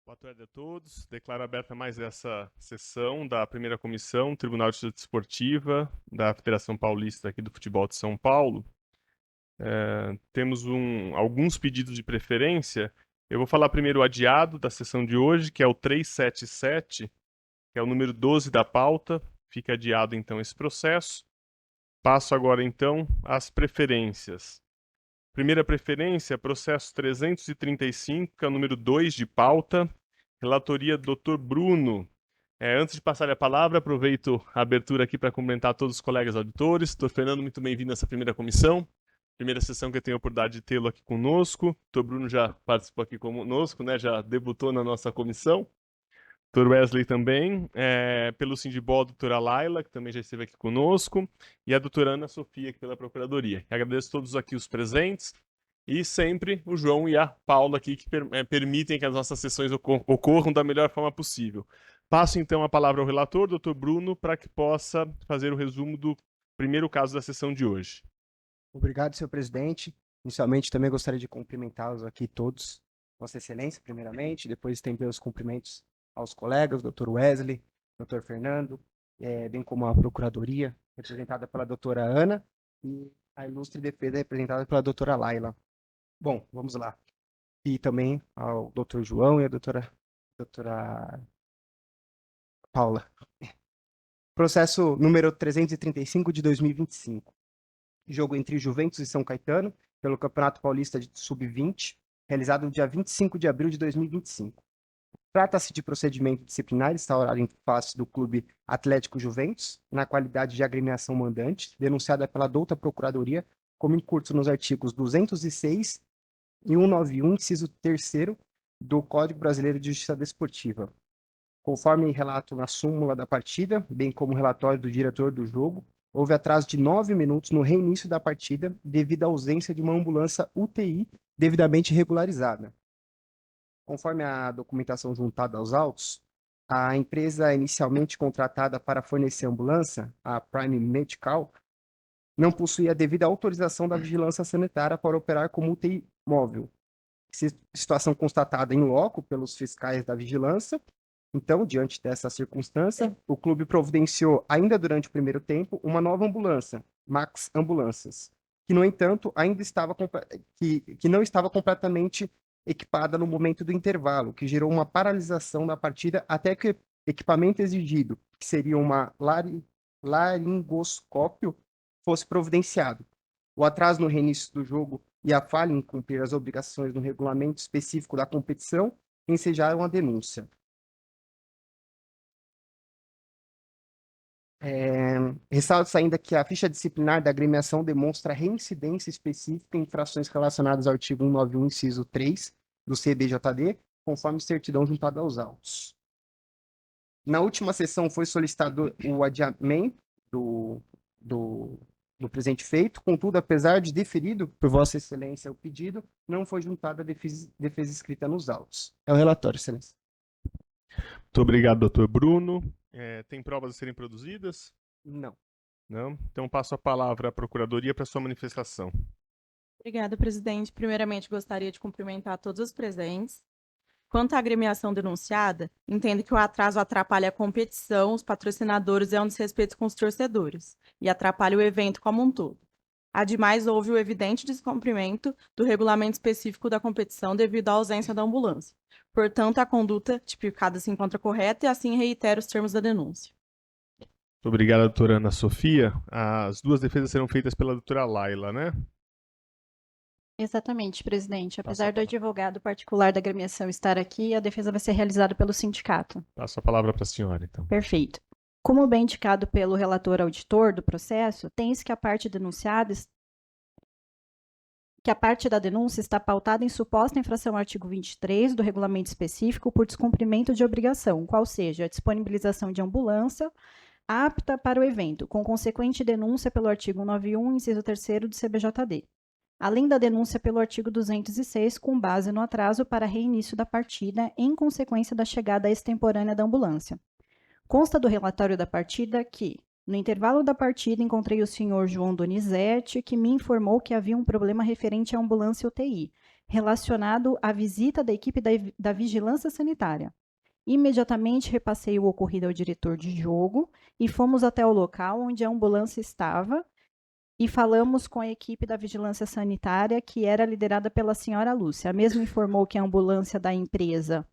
Boa tarde a todos. Declaro aberta mais essa sessão da primeira comissão Tribunal de Justiça Desportiva da Federação Paulista aqui do Futebol de São Paulo. Temos alguns pedidos de preferência. Eu vou falar primeiro o adiado da sessão de hoje, que é o 377, que é o número 12 da pauta. Fica adiado então esse processo. Passo agora então às preferências. Primeira preferência, processo 335, que é o número 2 de pauta. Relatoria do Dr. Bruno. Antes de passar a palavra, aproveito a abertura aqui para cumprimentar todos os colegas auditores. Dr. Fernando, muito bem-vindo nessa primeira comissão. Primeira sessão que eu tenho a oportunidade de tê-lo aqui conosco. Dr. Bruno já participou aqui conosco, né? Já debutou na nossa comissão. Dr. Wesley também. Pelo Sindibol, a doutora Laila, que também já esteve aqui conosco. E a doutora Ana Sofia, aqui pela Procuradoria. Agradeço a todos aqui os presentes. E sempre o João e a Paula aqui que permitem que as nossas sessões ocorram da melhor forma possível. Passo então a palavra ao relator, Dr. Bruno, para que possa fazer o resumo do primeiro caso da sessão de hoje. Obrigado, senhor presidente. Inicialmente, também gostaria de cumprimentá-los aqui todos, Vossa Excelência, primeiramente, depois tem meus cumprimentos aos colegas, Dr. Wesley, Dr. Fernando, bem como a Procuradoria, representada pela doutora Ana, e a ilustre defesa, representada pela doutora Laila. Bom, vamos lá. E também ao Dr. João e a doutora Paula. Processo número 335 de 2025. Jogo entre Juventus e São Caetano, pelo Campeonato Paulista de Sub-20, realizado no dia 25 de abril de 2025. Trata-se de procedimento disciplinar instaurado em face do Clube Atlético Juventus, na qualidade de agremiação mandante, denunciada pela douta Procuradoria como incurso nos artigos 206 e 191, inciso 3º do Código Brasileiro de Justiça Desportiva. Conforme relato na súmula da partida, bem como relatório do diretor do jogo, houve atraso de 9 minutos no reinício da partida devido à ausência de uma ambulância UTI devidamente regularizada. Conforme a documentação juntada aos autos, a empresa inicialmente contratada para fornecer a ambulância, a Prime Medical, não possuía a devida autorização da vigilância sanitária para operar como UTI móvel. Situação constatada em loco pelos fiscais da vigilância. Então, diante dessa circunstância, o clube providenciou, ainda durante o primeiro tempo, uma nova ambulância, Max Ambulâncias, que, no entanto, ainda estava que não estava completamente equipada no momento do intervalo, que gerou uma paralisação da partida até que o equipamento exigido, que seria uma laringoscópio, fosse providenciado. O atraso no reinício do jogo e a falha em cumprir as obrigações no regulamento específico da competição ensejaram a denúncia. Ressalta ainda que a ficha disciplinar da agremiação demonstra reincidência específica em infrações relacionadas ao artigo 191, inciso 3 do CBJD, conforme certidão juntada aos autos. Na última sessão foi solicitado o adiamento do presente feito, contudo, apesar de deferido por Vossa Excelência o pedido, não foi juntada a defesa escrita nos autos. É o relatório, Excelência. Muito obrigado, Dr. Bruno. Tem provas a serem produzidas? Não. Não? Então passo a palavra à Procuradoria para sua manifestação. Obrigada, presidente. Primeiramente, gostaria de cumprimentar todos os presentes. Quanto à agremiação denunciada, entendo que o atraso atrapalha a competição, os patrocinadores e é um desrespeito com os torcedores, e atrapalha o evento como um todo. Ademais, houve o evidente descumprimento do regulamento específico da competição devido à ausência da ambulância. Portanto, a conduta tipificada se encontra correta e assim reitero os termos da denúncia. Muito obrigado, doutora Ana Sofia. As duas defesas serão feitas pela doutora Laila, né? Exatamente, presidente. Apesar do advogado particular da agremiação estar aqui, a defesa vai ser realizada pelo sindicato. Passo a palavra para a senhora, então. Perfeito. Como bem indicado pelo relator auditor do processo, tem-se que a parte denunciada que a parte da denúncia está pautada em suposta infração ao artigo 23 do regulamento específico por descumprimento de obrigação, qual seja a disponibilização de ambulância apta para o evento, com consequente denúncia pelo artigo 191, inciso 3º do CBJD. Além da denúncia pelo artigo 206, com base no atraso para reinício da partida em consequência da chegada extemporânea da ambulância. Consta do relatório da partida que, no intervalo da partida, encontrei o senhor João Donizete, que me informou que havia um problema referente à ambulância UTI, relacionado à visita da equipe da vigilância sanitária. Imediatamente repassei o ocorrido ao diretor de jogo e fomos até o local onde a ambulância estava e falamos com a equipe da vigilância sanitária, que era liderada pela senhora Lúcia. A mesma informou que a ambulância da empresa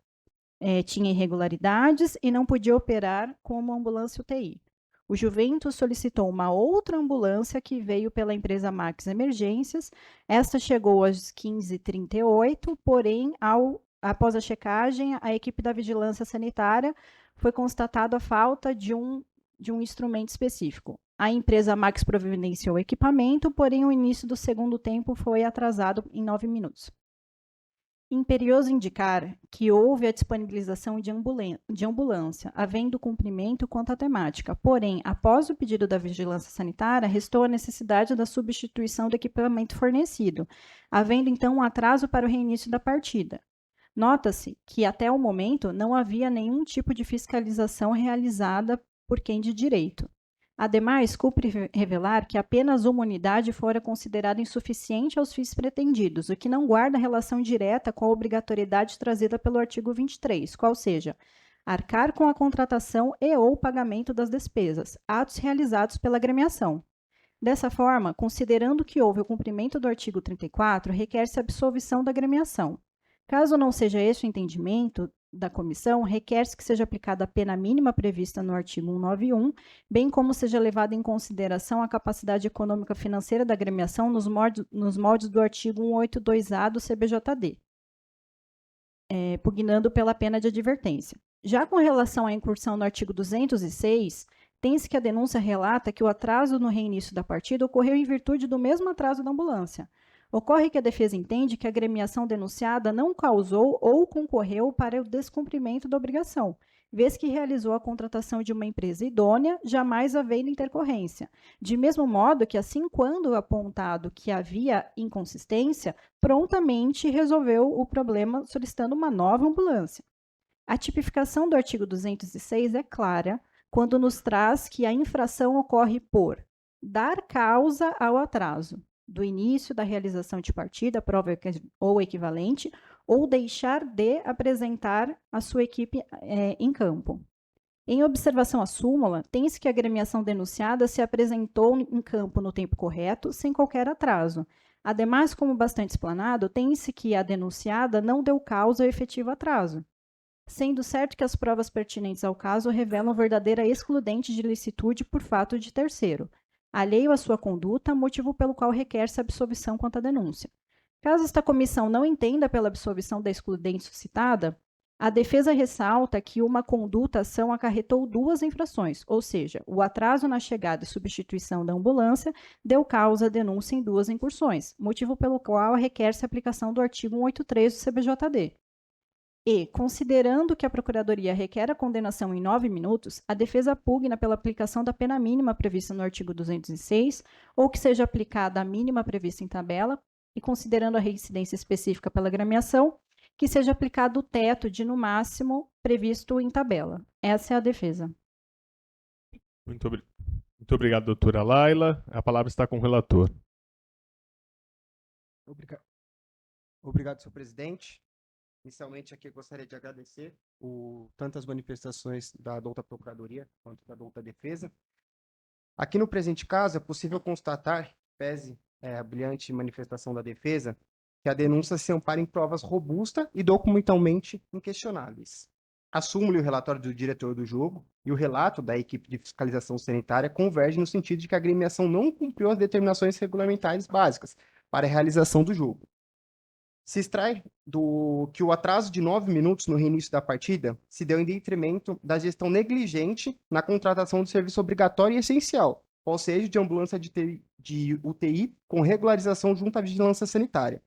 tinha irregularidades e não podia operar como ambulância UTI. O Juventus solicitou uma outra ambulância que veio pela empresa Max Emergências. Esta chegou às 15h38, porém, após a checagem, a equipe da vigilância sanitária foi constatada a falta de um instrumento específico. A empresa Max providenciou o equipamento, porém o início do segundo tempo foi atrasado em 9 minutos. Imperioso indicar que houve a disponibilização de ambulância, havendo cumprimento quanto à temática. Porém, após o pedido da vigilância sanitária, restou a necessidade da substituição do equipamento fornecido, havendo então um atraso para o reinício da partida. Nota-se que, até o momento, não havia nenhum tipo de fiscalização realizada por quem de direito. Ademais, cumpre revelar que apenas uma unidade fora considerada insuficiente aos fins pretendidos, o que não guarda relação direta com a obrigatoriedade trazida pelo artigo 23, qual seja, arcar com a contratação e ou pagamento das despesas, atos realizados pela agremiação. Dessa forma, considerando que houve o cumprimento do artigo 34, requer-se a absolvição da agremiação. Caso não seja esse o entendimento da comissão, requer-se que seja aplicada a pena mínima prevista no artigo 191, bem como seja levada em consideração a capacidade econômica financeira da agremiação nos moldes do artigo 182-A do CBJD, pugnando pela pena de advertência. Já com relação à incursão no artigo 206, tem-se que a denúncia relata que o atraso no reinício da partida ocorreu em virtude do mesmo atraso da ambulância. Ocorre que a defesa entende que a agremiação denunciada não causou ou concorreu para o descumprimento da obrigação, vez que realizou a contratação de uma empresa idônea, jamais havendo intercorrência. De mesmo modo que, assim quando apontado que havia inconsistência, prontamente resolveu o problema solicitando uma nova ambulância. A tipificação do artigo 206 é clara quando nos traz que a infração ocorre por dar causa ao atraso do início da realização de partida, prova ou equivalente, ou deixar de apresentar a sua equipe em campo. Em observação à súmula, tem-se que a agremiação denunciada se apresentou em campo no tempo correto, sem qualquer atraso. Ademais, como bastante explanado, tem-se que a denunciada não deu causa ao efetivo atraso, sendo certo que as provas pertinentes ao caso revelam verdadeira excludente de licitude por fato de terceiro, alheio à sua conduta, motivo pelo qual requer-se a absolvição quanto à denúncia. Caso esta comissão não entenda pela absolvição da excludente suscitada, a defesa ressalta que uma conduta ação acarretou duas infrações, ou seja, o atraso na chegada e substituição da ambulância deu causa à denúncia em duas incursões, motivo pelo qual requer-se a aplicação do artigo 183 do CBJD. E, considerando que a Procuradoria requer a condenação em 9 minutos, a defesa pugna pela aplicação da pena mínima prevista no artigo 206, ou que seja aplicada a mínima prevista em tabela, e considerando a reincidência específica pela agremiação, que seja aplicado o teto de, no máximo, previsto em tabela. Essa é a defesa. Muito obrigado, doutora Laila. A palavra está com o relator. Obrigado, senhor presidente. Inicialmente, aqui eu gostaria de agradecer tanto as manifestações da douta Procuradoria quanto da douta Defesa. Aqui no presente caso, é possível constatar, pese a brilhante manifestação da defesa, que a denúncia se ampara em provas robustas e documentalmente inquestionáveis. A súmula e o relatório do diretor do jogo e o relato da equipe de fiscalização sanitária convergem no sentido de que a agremiação não cumpriu as determinações regulamentares básicas para a realização do jogo. Se extrai que o atraso de 9 minutos no reinício da partida se deu em detrimento da gestão negligente na contratação de serviço obrigatório e essencial, ou seja, de ambulância de UTI com regularização junto à vigilância sanitária.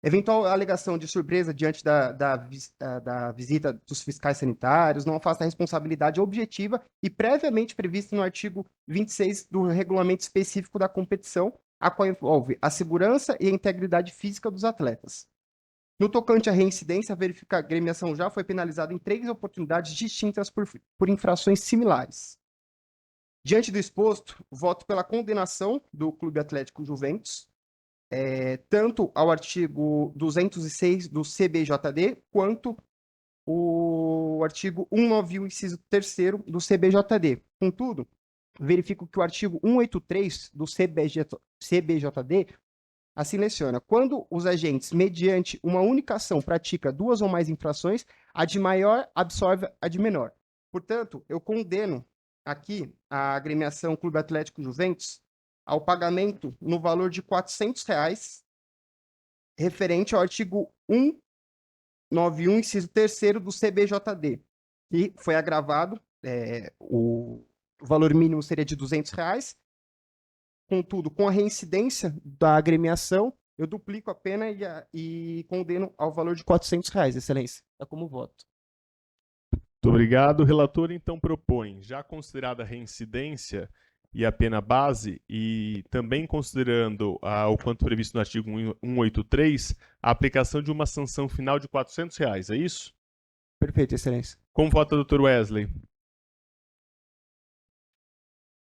Eventual alegação de surpresa diante da visita dos fiscais sanitários não afasta a responsabilidade objetiva e previamente prevista no artigo 26 do regulamento específico da competição, a qual envolve a segurança e a integridade física dos atletas. No tocante à reincidência, a verifica a agremiação já foi penalizada em 3 oportunidades distintas por infrações similares. Diante do exposto, voto pela condenação do Clube Atlético Juventus tanto ao artigo 206 do CBJD, quanto o artigo 191, inciso 3º do CBJD. Contudo, verifico que o artigo 183 do CBJD assim leciona: quando os agentes, mediante uma única ação, pratica duas ou mais infrações, a de maior absorve a de menor. Portanto, eu condeno aqui a agremiação Clube Atlético Juventus ao pagamento no valor de R$ 400, referente ao artigo 191, inciso 3º do CBJD, que foi agravado, o valor mínimo seria de R$ 200. Contudo, com a reincidência da agremiação, eu duplico a pena e condeno ao valor de R$ 400, Excelência. É como voto. Muito obrigado. O relator, então, propõe, já considerada a reincidência e a pena base, e também considerando o quanto previsto no artigo 183, a aplicação de uma sanção final de R$ 400, é isso? Perfeito, Excelência. Como vota o Dr. Wesley?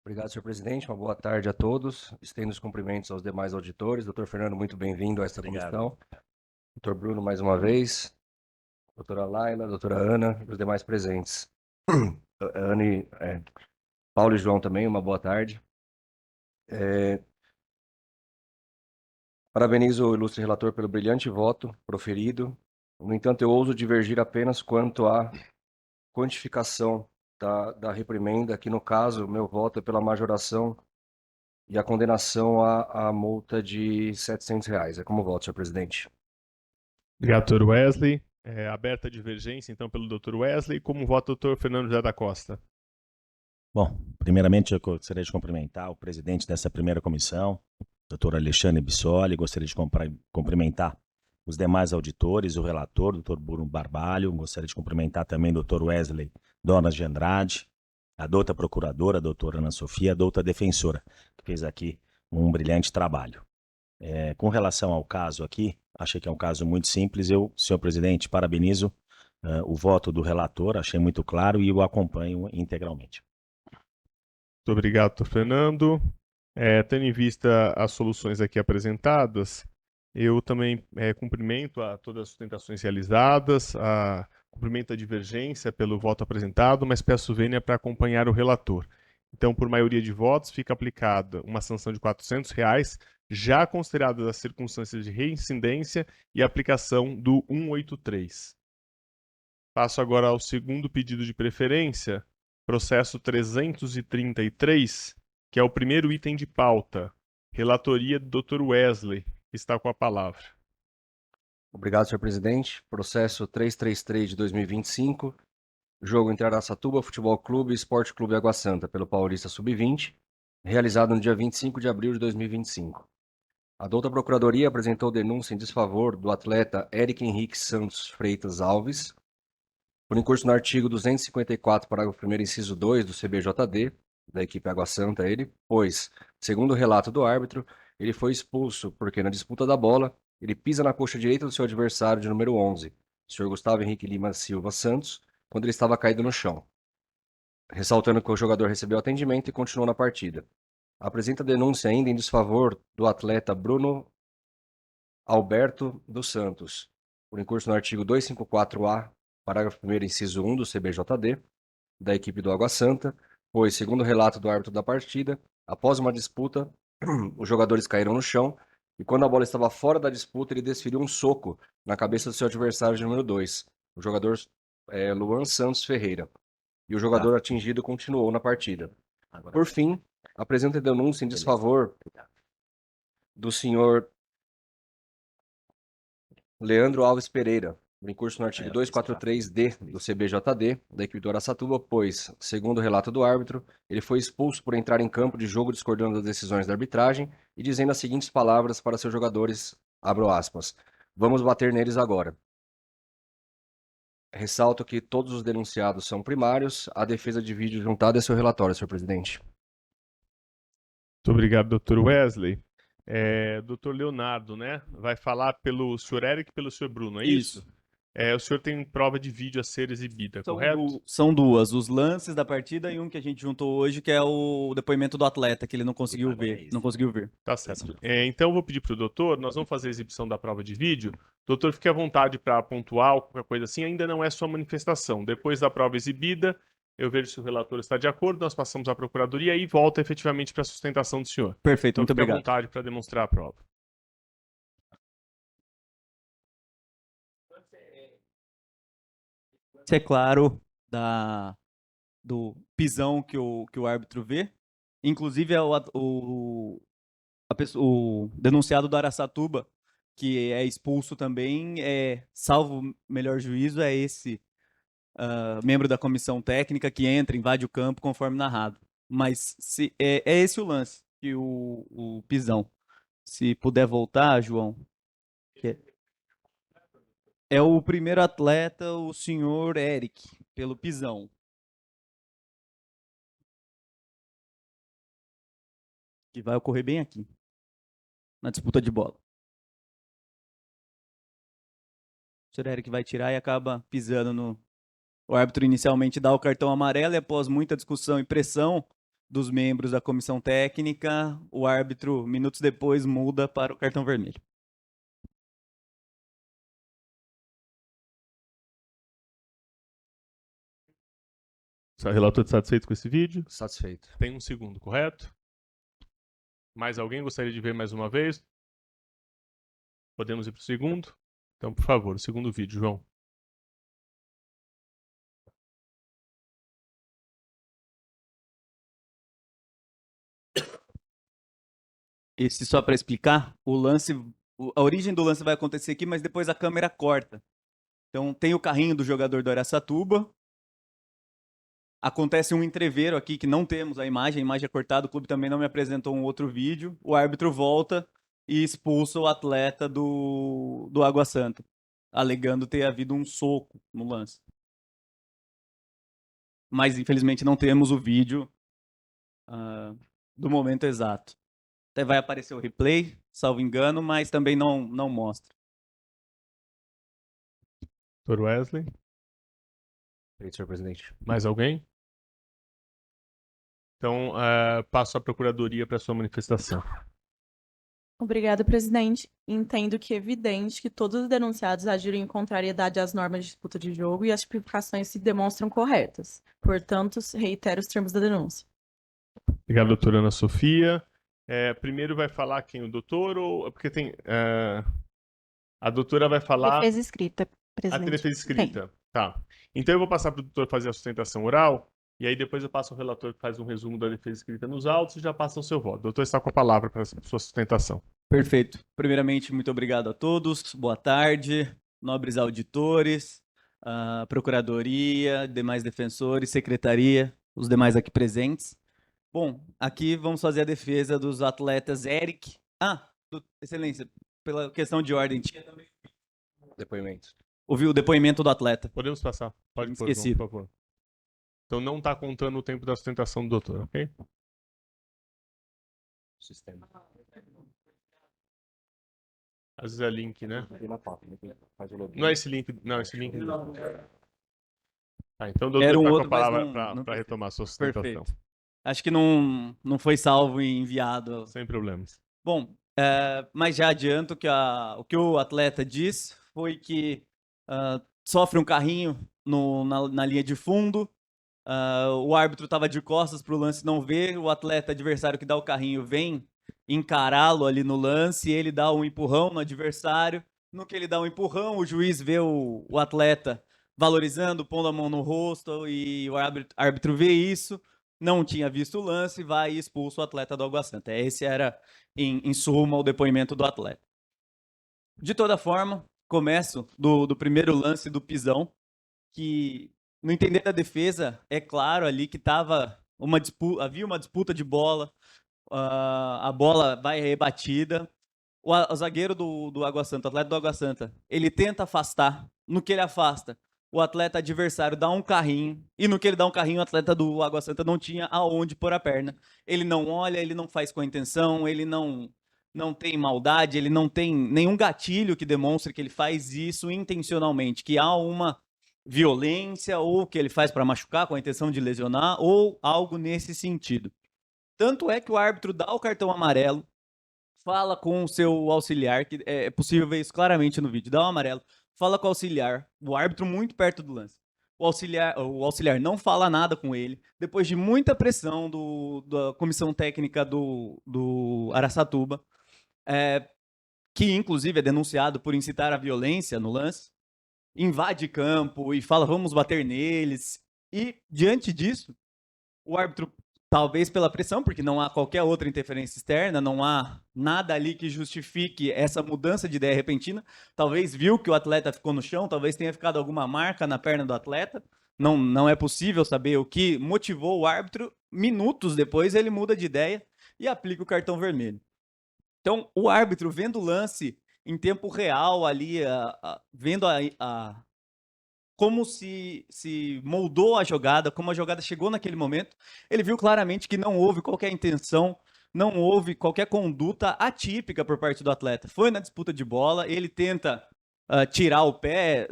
Obrigado, senhor presidente. Uma boa tarde a todos. Estendo os cumprimentos aos demais auditores. Doutor Fernando, muito bem-vindo a esta comissão. Doutor Bruno, mais uma vez. Doutora Laila, doutora Ana e os demais presentes. Anne, Paulo e João também, uma boa tarde. Parabenizo o ilustre relator pelo brilhante voto proferido. No entanto, eu ouso divergir apenas quanto à quantificação da reprimenda, que no caso, meu voto é pela majoração e a condenação à multa de R$ 700. É como voto, senhor presidente. Obrigado, Dr. Wesley. Aberta a divergência, então, pelo Dr. Wesley. Como vota o Dr. Fernando José da Costa? Bom, primeiramente eu gostaria de cumprimentar o presidente dessa primeira comissão, Dr. Alexandre Bissoli. Gostaria de cumprimentar os demais auditores, o relator, Dr. Bruno Barbalho. Gostaria de cumprimentar também o Dr. Wesley Donas de Andrade, a douta procuradora, a doutora Ana Sofia, a douta defensora, que fez aqui um brilhante trabalho. Com relação ao caso aqui, achei que é um caso muito simples. Eu, senhor presidente, parabenizo o voto do relator, achei muito claro e o acompanho integralmente. Muito obrigado, Dr. Fernando. Tendo em vista as soluções aqui apresentadas, eu também cumprimento a todas as sustentações realizadas, cumprimento a divergência pelo voto apresentado, mas peço vênia para acompanhar o relator. Então, por maioria de votos, fica aplicada uma sanção de R$ 400, já consideradas as circunstâncias de reincidência e aplicação do 183. Passo agora ao segundo pedido de preferência, processo 333, que é o primeiro item de pauta. Relatoria do Dr. Wesley, que está com a palavra. Obrigado, senhor presidente. Processo 333 de 2025. Jogo entre Araçatuba Futebol Clube e Esporte Clube Água Santa, pelo Paulista Sub-20, realizado no dia 25 de abril de 2025. A douta Procuradoria apresentou denúncia em desfavor do atleta Eric Henrique Santos Freitas Alves, por incurso no artigo 254, parágrafo 1º, inciso 2 do CBJD, da equipe Água Santa, pois, segundo o relato do árbitro, ele foi expulso porque na disputa da bola, ele pisa na coxa direita do seu adversário de número 11, o senhor Gustavo Henrique Lima Silva Santos, quando ele estava caído no chão, ressaltando que o jogador recebeu atendimento e continuou na partida. Apresenta denúncia ainda em desfavor do atleta Bruno Alberto dos Santos, por incurso no artigo 254-A, parágrafo 1º, inciso 1 do CBJD, da equipe do Água Santa, pois, segundo o relato do árbitro da partida, após uma disputa, os jogadores caíram no chão e quando a bola estava fora da disputa, ele desferiu um soco na cabeça do seu adversário de número 2, o jogador Luan Santos Ferreira, e o jogador atingido continuou na partida. Por fim, apresenta denúncia em desfavor do senhor Leandro Alves Pereira, por incurso no artigo 243-D do CBJD, da equipe do Araçatuba, pois, segundo o relato do árbitro, ele foi expulso por entrar em campo de jogo discordando das decisões da arbitragem e dizendo as seguintes palavras para seus jogadores, abro aspas, vamos bater neles agora. Ressalto que todos os denunciados são primários, a defesa de vídeo juntada é seu relatório, senhor presidente. Muito obrigado, Dr. Wesley. Dr. Leonardo, né? Vai falar pelo senhor Eric e pelo senhor Bruno, é isso? O senhor tem prova de vídeo a ser exibida, correto? São duas, os lances da partida e um que a gente juntou hoje, que é o depoimento do atleta, que ele não conseguiu ver. Não conseguiu ver. Tá certo. Então eu vou pedir para o doutor, nós vamos fazer a exibição da prova de vídeo. Doutor, fique à vontade para pontuar ou qualquer coisa assim, ainda não é sua manifestação. Depois da prova exibida, eu vejo se o relator está de acordo, nós passamos à procuradoria e volta efetivamente para a sustentação do senhor. Perfeito, Então muito fique à obrigado. vontade para demonstrar a prova. Isso é claro do pisão que o árbitro vê. Inclusive, o denunciado do Araçatuba, que é expulso também, salvo melhor juízo, é esse membro da comissão técnica que entra, invade o campo conforme narrado. Mas é esse o lance, que o pisão. Se puder voltar, João. É o primeiro atleta, o senhor Eric, pelo pisão. Que vai ocorrer bem aqui, na disputa de bola. O senhor Eric vai tirar e acaba pisando no... O árbitro inicialmente dá o cartão amarelo e após muita discussão e pressão dos membros da comissão técnica, o árbitro, minutos depois, muda para o cartão vermelho. O relator está satisfeito com esse vídeo? Satisfeito. Tem um segundo, correto? Mais alguém gostaria de ver mais uma vez? Podemos ir para o segundo? Então, por favor, o segundo vídeo, João. Esse só para explicar, o lance, a origem do lance vai acontecer aqui, mas depois a câmera corta. Então tem o carrinho do jogador do Araçatuba. Acontece um entreveiro aqui que não temos a imagem é cortada, o clube também não me apresentou um outro vídeo. O árbitro volta e expulsa o atleta do Água Santa, alegando ter havido um soco no lance. Mas infelizmente não temos o vídeo do momento exato. Até vai aparecer o replay, salvo engano, mas também não mostra. Dr. Wesley, Feito, senhor presidente. mais alguém? Então, passo a procuradoria para sua manifestação. Obrigada, presidente. Entendo que é evidente que todos os denunciados agiram em contrariedade às normas de disputa de jogo e as tipificações se demonstram corretas. Portanto, reitero os termos da denúncia. Obrigado, doutora Ana Sofia. Primeiro vai falar quem? O doutor ou... Porque tem... a doutora vai falar... Defesa escrita, A presidente. defesa escrita. Tá. Então eu vou passar para o doutor fazer a sustentação oral e aí depois eu passo ao relator que faz um resumo da defesa escrita nos autos e já passa o seu voto. O doutor está com a palavra para a sua sustentação. Perfeito. Primeiramente, muito obrigado a todos. Boa tarde, nobres auditores, procuradoria, demais defensores, secretaria, os demais aqui presentes. Bom, aqui vamos fazer a defesa dos atletas Eric. Excelência, pela questão de ordem, tinha também Depoimento. ouviu o depoimento do atleta. Podemos passar. Pode pôr, João, Esquecido. por favor. Então não está contando o tempo da sustentação do doutor, ok? Sistema. Às vezes é link, né? Faz o login. Não é esse link. Não, esse link não. Então o doutor Era um está com a outro, mas palavra não- para retomar a sua sustentação. Perfeito. Acho que não foi salvo e enviado. Sem problemas. Bom, mas já adianto que o que o atleta diz foi que sofre um carrinho na linha de fundo, o árbitro estava de costas para o lance não ver, o atleta adversário que dá o carrinho vem encará-lo ali no lance, ele dá um empurrão no adversário, no que ele dá um empurrão, o juiz vê o atleta valorizando, pondo a mão no rosto e o árbitro vê isso, não tinha visto o lance, vai e expulsa o atleta do Água Santa. Esse era, em suma, o depoimento do atleta. De toda forma, começo do primeiro lance do pisão, que, no entender da defesa, é claro ali que havia uma disputa de bola, a bola vai rebatida, o zagueiro do Água Santa, o atleta do Água Santa, ele tenta afastar, no que ele afasta, o atleta adversário dá um carrinho, e no que ele dá um carrinho, o atleta do Água Santa não tinha aonde pôr a perna. Ele não olha, ele não faz com a intenção, ele não não tem maldade, ele não tem nenhum gatilho que demonstre que ele faz isso intencionalmente, que há uma violência ou que ele faz para machucar com a intenção de lesionar ou algo nesse sentido. Tanto é que o árbitro dá o cartão amarelo, fala com o seu auxiliar, que é possível ver isso claramente no vídeo, dá o amarelo, fala com o auxiliar, o árbitro muito perto do lance. O auxiliar não fala nada com ele. Depois de muita pressão da comissão técnica do Araçatuba, que inclusive é denunciado por incitar a violência no lance, invade campo e fala, vamos bater neles. E, diante disso, o árbitro, talvez pela pressão, porque não há qualquer outra interferência externa, não há nada ali que justifique essa mudança de ideia repentina, talvez viu que o atleta ficou no chão, talvez tenha ficado alguma marca na perna do atleta, não é possível saber o que motivou o árbitro. Minutos depois ele muda de ideia e aplica o cartão vermelho. Então, o árbitro vendo o lance em tempo real ali, vendo como se moldou a jogada, como a jogada chegou naquele momento, ele viu claramente que não houve qualquer intenção, não houve qualquer conduta atípica por parte do atleta. Foi na disputa de bola, ele tenta tirar o pé,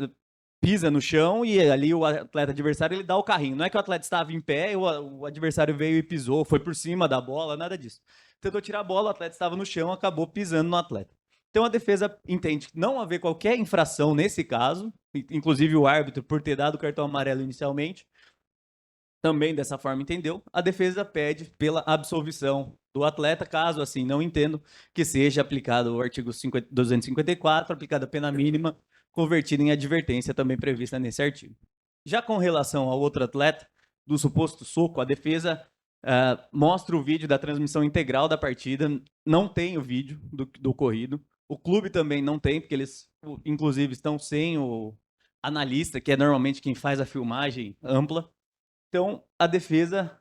pisa no chão e ali o atleta adversário ele dá o carrinho. Não é que o atleta estava em pé e o adversário veio e pisou, foi por cima da bola, nada disso. Tentou tirar a bola, o atleta estava no chão, acabou pisando no atleta. Então a defesa entende não haver qualquer infração nesse caso, inclusive o árbitro, por ter dado o cartão amarelo inicialmente, também dessa forma entendeu. A defesa pede pela absolvição do atleta, caso assim não entendo, que seja aplicado o artigo 254, aplicada a pena mínima, convertida em advertência também prevista nesse artigo. Já com relação ao outro atleta, do suposto soco, a defesa mostra o vídeo da transmissão integral da partida, não tem o vídeo do ocorrido. O clube também não tem, porque eles, inclusive, estão sem o analista, que é normalmente quem faz a filmagem ampla. Então, a defesa,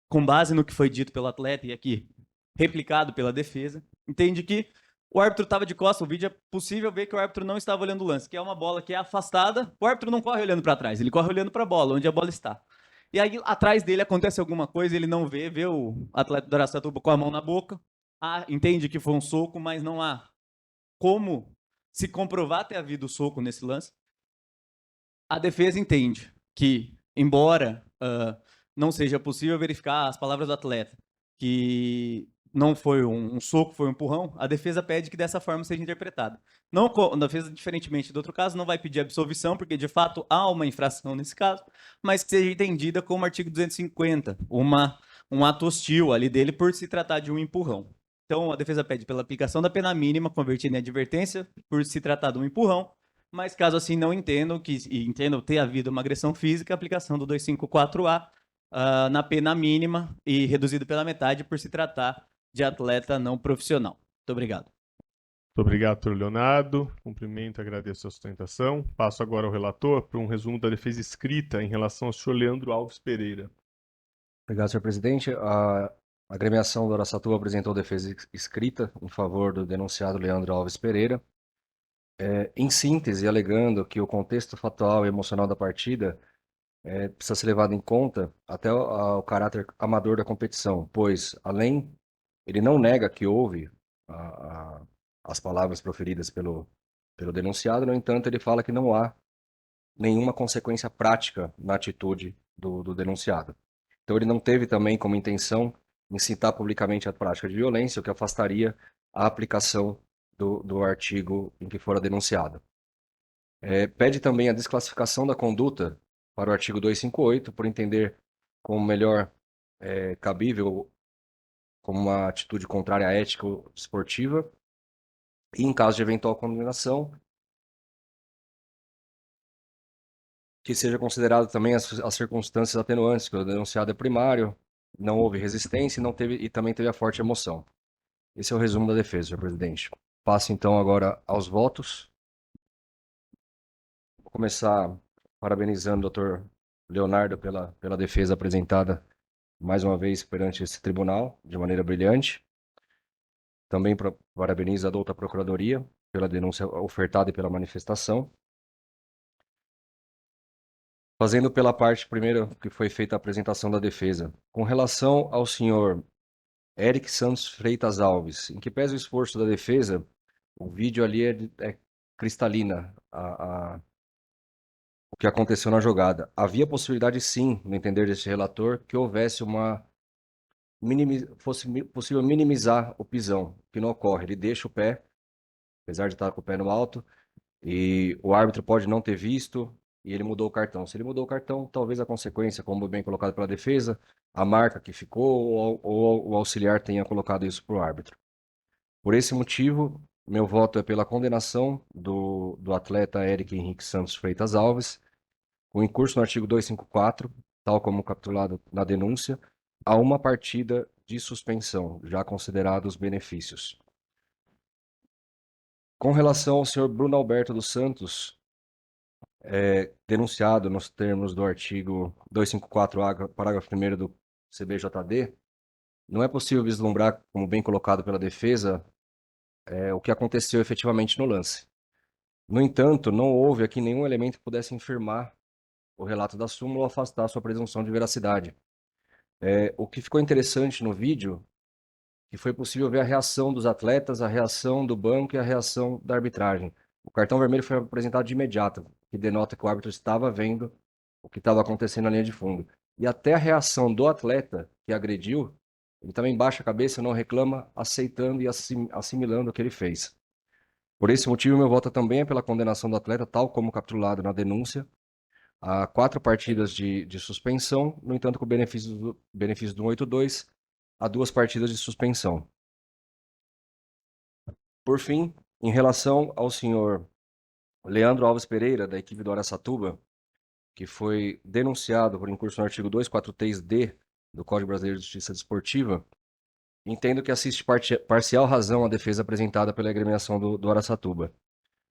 com base no que foi dito pelo atleta e aqui replicado pela defesa, entende que o árbitro estava de costas. O vídeo é possível ver que o árbitro não estava olhando o lance, que é uma bola que é afastada. O árbitro não corre olhando para trás, ele corre olhando para a bola, onde a bola está. E aí, atrás dele acontece alguma coisa, ele não vê o atleta do Araçatuba com a mão na boca, entende que foi um soco, mas não há como se comprovar ter havido soco nesse lance. A defesa entende que, embora não seja possível verificar as palavras do atleta, que não foi um soco, foi um empurrão, a defesa pede que dessa forma seja interpretada. Não, a defesa, diferentemente do outro caso, não vai pedir absolvição, porque de fato há uma infração nesse caso, mas que seja entendida como artigo 250, um ato hostil ali dele por se tratar de um empurrão. Então, a defesa pede pela aplicação da pena mínima, convertida em advertência, por se tratar de um empurrão, mas caso assim não entendam ter havido uma agressão física, a aplicação do 254A na pena mínima e reduzido pela metade por se tratar de atleta não profissional. Muito obrigado. Muito obrigado, doutor Leonardo. Cumprimento e agradeço a sustentação. Passo agora ao relator para um resumo da defesa escrita em relação ao senhor Leandro Alves Pereira. Obrigado, senhor presidente. A agremiação do Araçatuba apresentou defesa escrita em favor do denunciado Leandro Alves Pereira. Em síntese, alegando que o contexto factual e emocional da partida precisa ser levado em conta até o caráter amador da competição, pois, ele não nega que houve as palavras proferidas pelo denunciado, no entanto, ele fala que não há nenhuma consequência prática na atitude do denunciado. Então, ele não teve também como intenção incitar publicamente a prática de violência, o que afastaria a aplicação do artigo em que fora denunciado. Pede também a desclassificação da conduta para o artigo 258, por entender como melhor cabível como uma atitude contrária à ética esportiva, e em caso de eventual condenação, que seja considerado também as circunstâncias atenuantes, que o denunciado é primário, não houve resistência e também teve a forte emoção. Esse é o resumo da defesa, senhor presidente. Passo então agora aos votos. Vou começar parabenizando o doutor Leonardo pela defesa apresentada mais uma vez perante esse tribunal, de maneira brilhante. Também parabenizo a douta Procuradoria pela denúncia ofertada e pela manifestação. Fazendo pela parte primeiro que foi feita a apresentação da defesa. Com relação ao senhor Eric Santos Freitas Alves. Em que pese o esforço da defesa, o vídeo ali é cristalina o que aconteceu na jogada. Havia possibilidade, sim, no entender deste relator, que houvesse fosse possível minimizar o pisão, que não ocorre. Ele deixa o pé, apesar de estar com o pé no alto, e o árbitro pode não ter visto, e ele mudou o cartão. Se ele mudou o cartão, talvez a consequência, como bem colocado pela defesa, a marca que ficou, ou o auxiliar tenha colocado isso para o árbitro. Por esse motivo, meu voto é pela condenação do atleta Eric Henrique Santos Freitas Alves, com incurso no artigo 254, tal como capitulado na denúncia, a uma partida de suspensão, já considerados os benefícios. Com relação ao senhor Bruno Alberto dos Santos, denunciado nos termos do artigo 254-A, parágrafo 1º do CBJD, não é possível vislumbrar, como bem colocado pela defesa, o que aconteceu efetivamente no lance. No entanto, não houve aqui nenhum elemento que pudesse infirmar o relato da súmula ou afastar sua presunção de veracidade. O que ficou interessante no vídeo, que foi possível ver a reação dos atletas, a reação do banco e a reação da arbitragem. O cartão vermelho foi apresentado de imediato, que denota que o árbitro estava vendo o que estava acontecendo na linha de fundo. E até a reação do atleta que agrediu, ele também baixa a cabeça, não reclama, aceitando e assimilando o que ele fez. Por esse motivo, meu voto também é pela condenação do atleta, tal como capitulado na denúncia, a 4 partidas de suspensão, no entanto, com o benefício do 182, a 2 partidas de suspensão. Por fim, em relação ao senhor Leandro Alves Pereira, da equipe do Araçatuba, que foi denunciado por incurso no artigo 243-D do Código Brasileiro de Justiça Desportiva, entendo que assiste parcial razão à defesa apresentada pela agremiação do Araçatuba.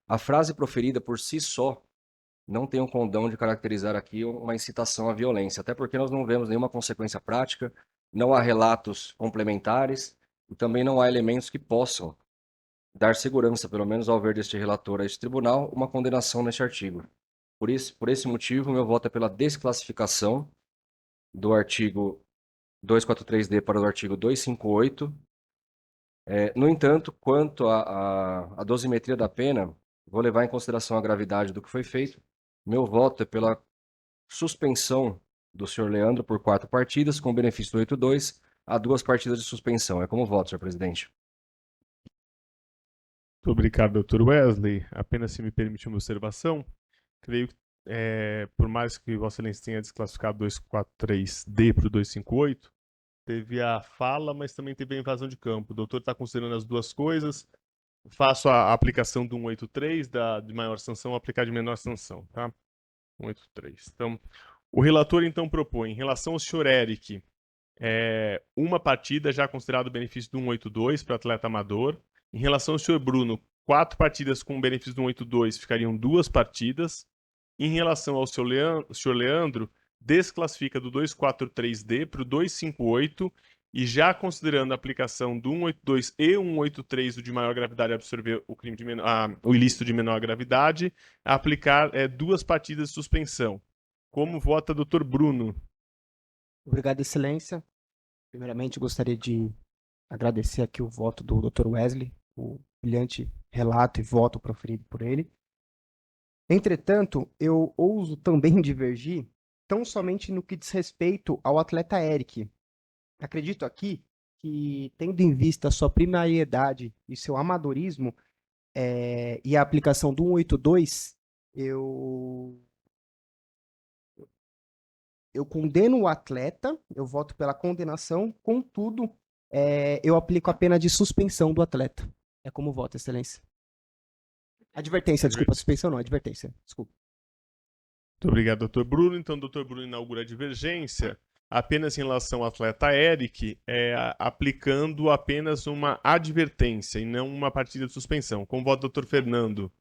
A frase proferida por si só não tem o condão de caracterizar aqui uma incitação à violência, até porque nós não vemos nenhuma consequência prática, não há relatos complementares e também não há elementos que possam dar segurança, pelo menos ao ver deste relator a este tribunal, uma condenação neste artigo. Por esse motivo, meu voto é pela desclassificação do artigo 243-D para o artigo 258. No entanto, quanto à dosimetria da pena, vou levar em consideração a gravidade do que foi feito. Meu voto é pela suspensão do senhor Leandro por 4 partidas, com benefício do 82, a 2 partidas de suspensão. É como voto, senhor presidente. Muito obrigado, doutor Wesley. Apenas se me permite uma observação, creio que, por mais que Vossa Excelência tenha desclassificado 243D para o 258, teve a fala, mas também teve a invasão de campo. O doutor está considerando as duas coisas. Faço a aplicação do 183, de maior sanção, aplicar de menor sanção, tá? 183. Então, o relator, então, propõe, em relação ao senhor Eric, uma partida já considerado benefício do 182 para atleta amador. Em relação ao senhor Bruno, 4 partidas com benefício do 182 ficariam 2 partidas. Em relação ao senhor Leandro, desclassifica do 243D para o 258 e já considerando a aplicação do 182 e 183, o de maior gravidade, absorver o crime de o ilícito de menor gravidade, aplicar 2 partidas de suspensão. Como vota doutor Bruno? Obrigado, excelência. Primeiramente, gostaria de agradecer aqui o voto do Dr. Wesley, o brilhante relato e voto proferido por ele. Entretanto, eu ouso também divergir tão somente no que diz respeito ao atleta Eric. Acredito aqui que, tendo em vista a sua primariedade e seu amadorismo e a aplicação do 182, eu condeno o atleta, eu voto pela condenação, contudo, eu aplico a pena de suspensão do atleta. É como voto, excelência. Advertência, desculpa, suspensão não, advertência, desculpa. Muito obrigado, doutor Bruno. Então, doutor Bruno inaugura a divergência apenas em relação ao atleta Eric, aplicando apenas uma advertência e não uma partida de suspensão. Como vota o doutor Fernando?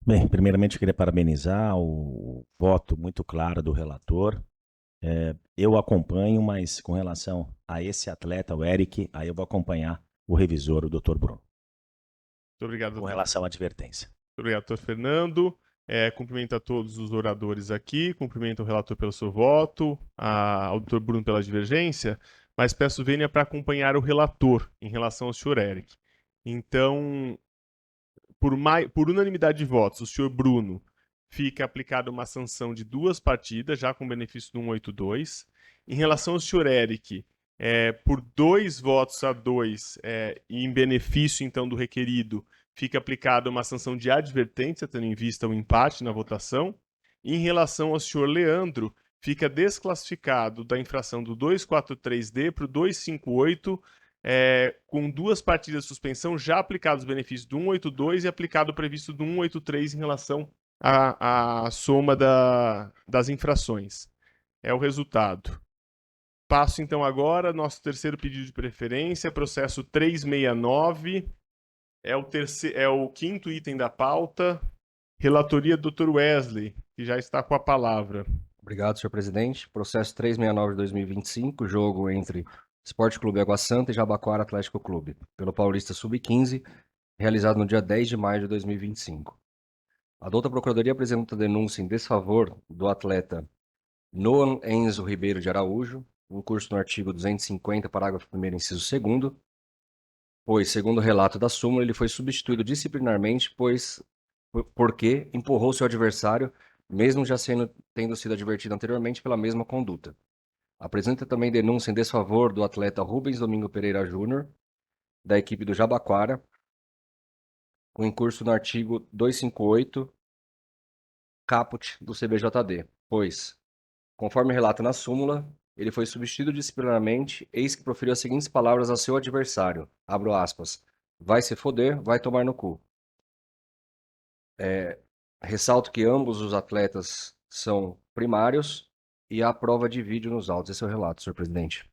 Bem, primeiramente eu queria parabenizar o voto muito claro do relator. Eu acompanho, mas com relação a esse atleta, o Eric, aí eu vou acompanhar o revisor, o doutor Bruno. Muito obrigado, Com doutor. relação à advertência. Muito obrigado, doutor Fernando. Cumprimento a todos os oradores aqui, cumprimento o relator pelo seu voto, ao doutor Bruno pela divergência. mas peço vênia para acompanhar o relator em relação ao senhor Eric. Então, por unanimidade de votos, o senhor Bruno fica aplicada uma sanção de 2 partidas, já com benefício do 182. Em relação ao senhor Eric, por 2 votos a 2, e em benefício, então, do requerido, fica aplicada uma sanção de advertência, tendo em vista o empate na votação. Em relação ao senhor Leandro, fica desclassificado da infração do 243D para o 258, com 2 partidas de suspensão, já aplicados os benefícios do 182 e aplicado o previsto do 183 em relação à soma das infrações. É o resultado. Passo então agora nosso terceiro pedido de preferência, processo 369, é o quinto item da pauta, relatoria do Dr. Wesley, que já está com a palavra. Obrigado, senhor presidente. Processo 369 de 2025, jogo entre Esporte Clube Água Santa e Jabaquara Atlético Clube, pelo Paulista Sub-15, realizado no dia 10 de maio de 2025. A douta Procuradoria apresenta denúncia em desfavor do atleta Noan Enzo Ribeiro de Araújo, em curso no artigo 250, parágrafo 1º, inciso 2º, pois, segundo o relato da súmula, ele foi substituído disciplinarmente, porque empurrou seu adversário, mesmo já tendo sido advertido anteriormente pela mesma conduta. Apresenta também denúncia em desfavor do atleta Rubens Domingo Pereira Júnior, da equipe do Jabaquara, com incurso no artigo 258, caput do CBJD, pois, conforme relata na súmula, ele foi substituído disciplinarmente, eis que proferiu as seguintes palavras a seu adversário, abro aspas, vai se foder, vai tomar no cu. Ressalto que ambos os atletas são primários e há prova de vídeo nos autos. Esse é o relato, senhor presidente.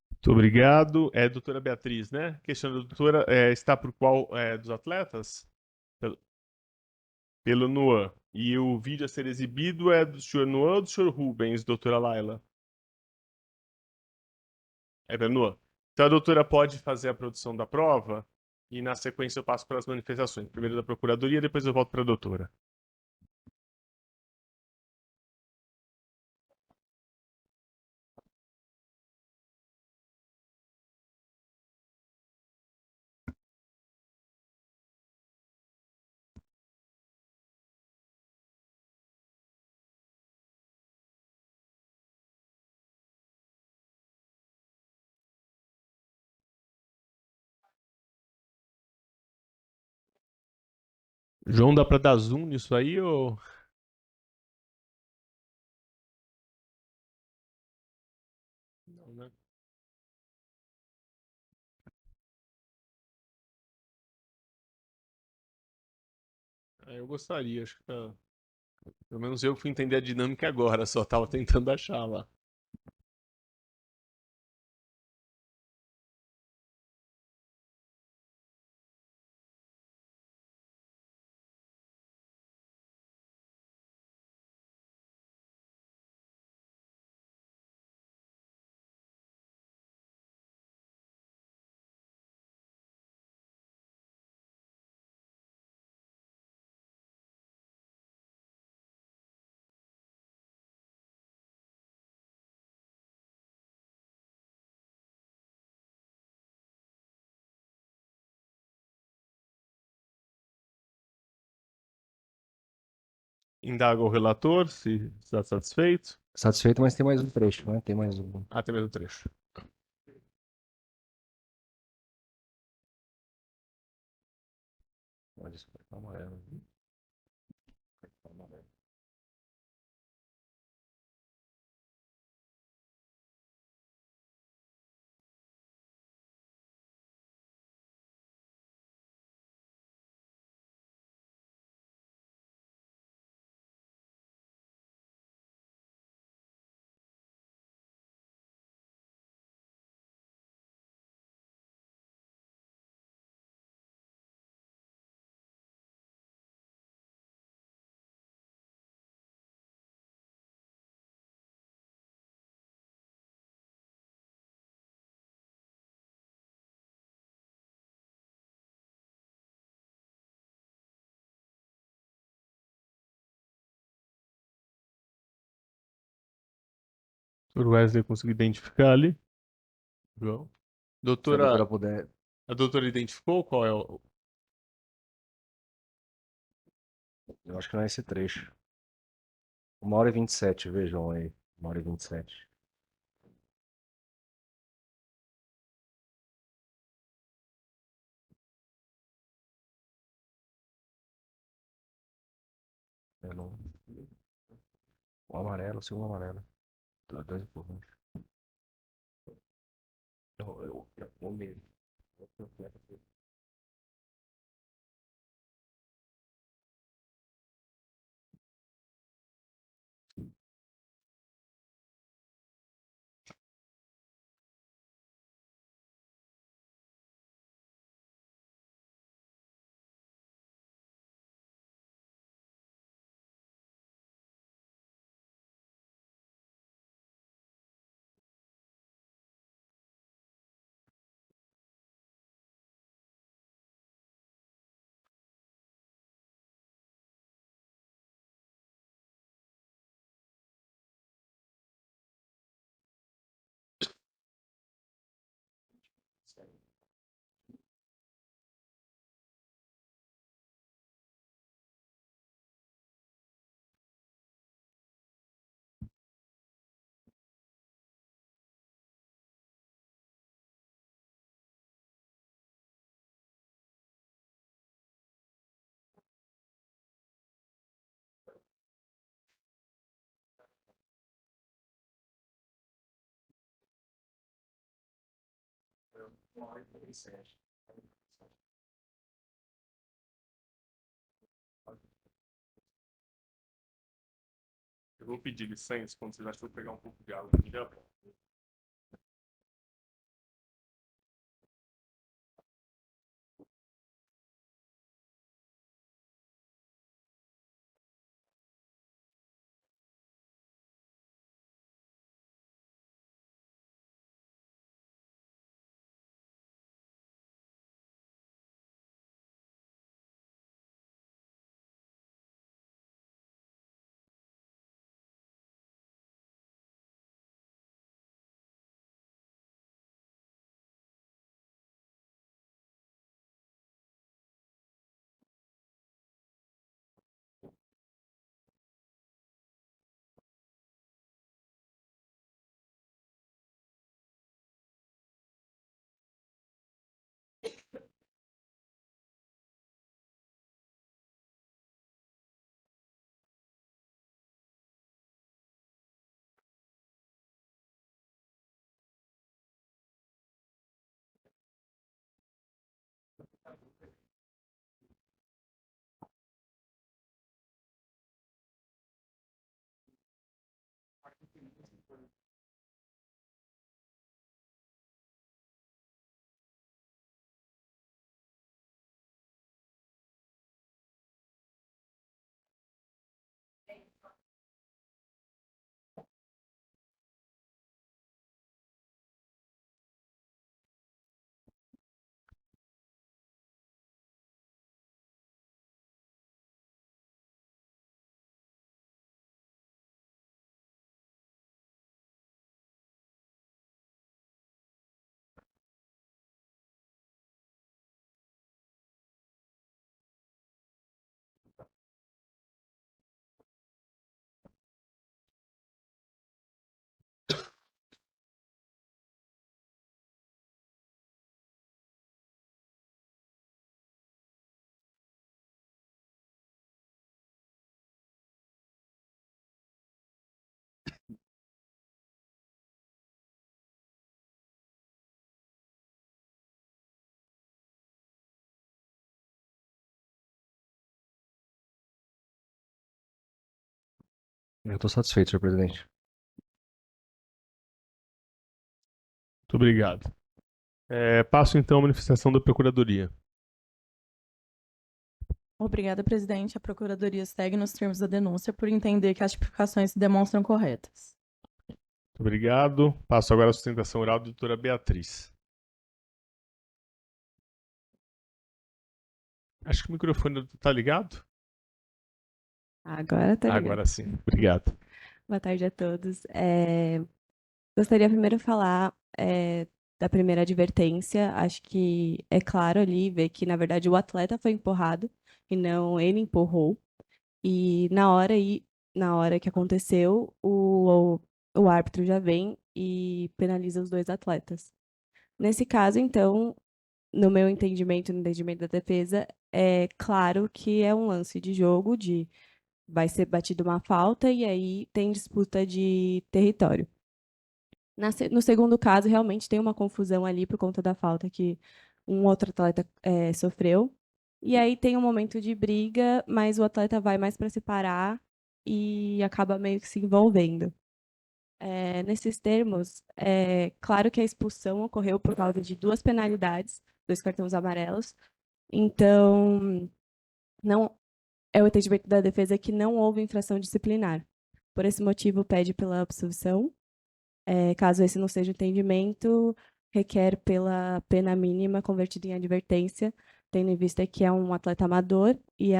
Muito obrigado. Doutora Beatriz, né? Questão da doutora, está por qual dos atletas? Pelo Noan. E o vídeo a ser exibido é do senhor Noan ou do senhor Rubens, doutora Laila? É pelo Noan. Então a doutora pode fazer a produção da prova e na sequência eu passo pelas manifestações. Primeiro da Procuradoria, depois eu volto para a doutora. João, dá para dar zoom nisso aí ou... Não, né? Eu gostaria, acho que pelo menos eu fui entender a dinâmica agora, só estava tentando achar lá. Indaga o relator se está satisfeito. Satisfeito, mas tem mais um trecho, né? Tem mais um. Ah, tem mesmo trecho. Olha isso, cartão amarelo. Cartão amarelo. O Wesley conseguiu identificar ali. João. Se a Doutora, doutora puder. a doutora identificou qual é o. Eu acho que não é esse trecho. 1h27, vejam aí. 1h27. Eu não... O amarelo, o segundo amarelo. Tá, 2 empurrões. Eu mesmo. Eu vou pedir licença quando vocês acham que eu vou pegar um pouco de água. Já volto. Eu estou satisfeito, senhor presidente. Muito obrigado. Passo então a manifestação da Procuradoria. Obrigada, presidente. A Procuradoria segue nos termos da denúncia por entender que as tipificações se demonstram corretas. Muito obrigado. Passo agora a sustentação oral da doutora Beatriz. Acho que o microfone está ligado? Agora tá ligado. Agora sim. Obrigado. Boa tarde a todos. Gostaria primeiro de falar da primeira advertência. Acho que é claro ali ver que, na verdade, o atleta foi empurrado e não ele empurrou. E na hora que aconteceu, o árbitro já vem e penaliza os dois atletas. Nesse caso, então, no meu entendimento, no entendimento da defesa, é claro que é um lance de jogo, de vai ser batida uma falta e aí tem disputa de território. No segundo caso, realmente tem uma confusão ali por conta da falta que um outro atleta sofreu. E aí tem um momento de briga, mas o atleta vai mais para separar e acaba meio que se envolvendo. Nesses termos, é claro que a expulsão ocorreu por causa de duas penalidades, 2 cartões amarelos. Então, não é o entendimento da defesa que não houve infração disciplinar. Por esse motivo, pede pela absolvição. Caso esse não seja o entendimento, requer pela pena mínima convertida em advertência, tendo em vista que é um atleta amador e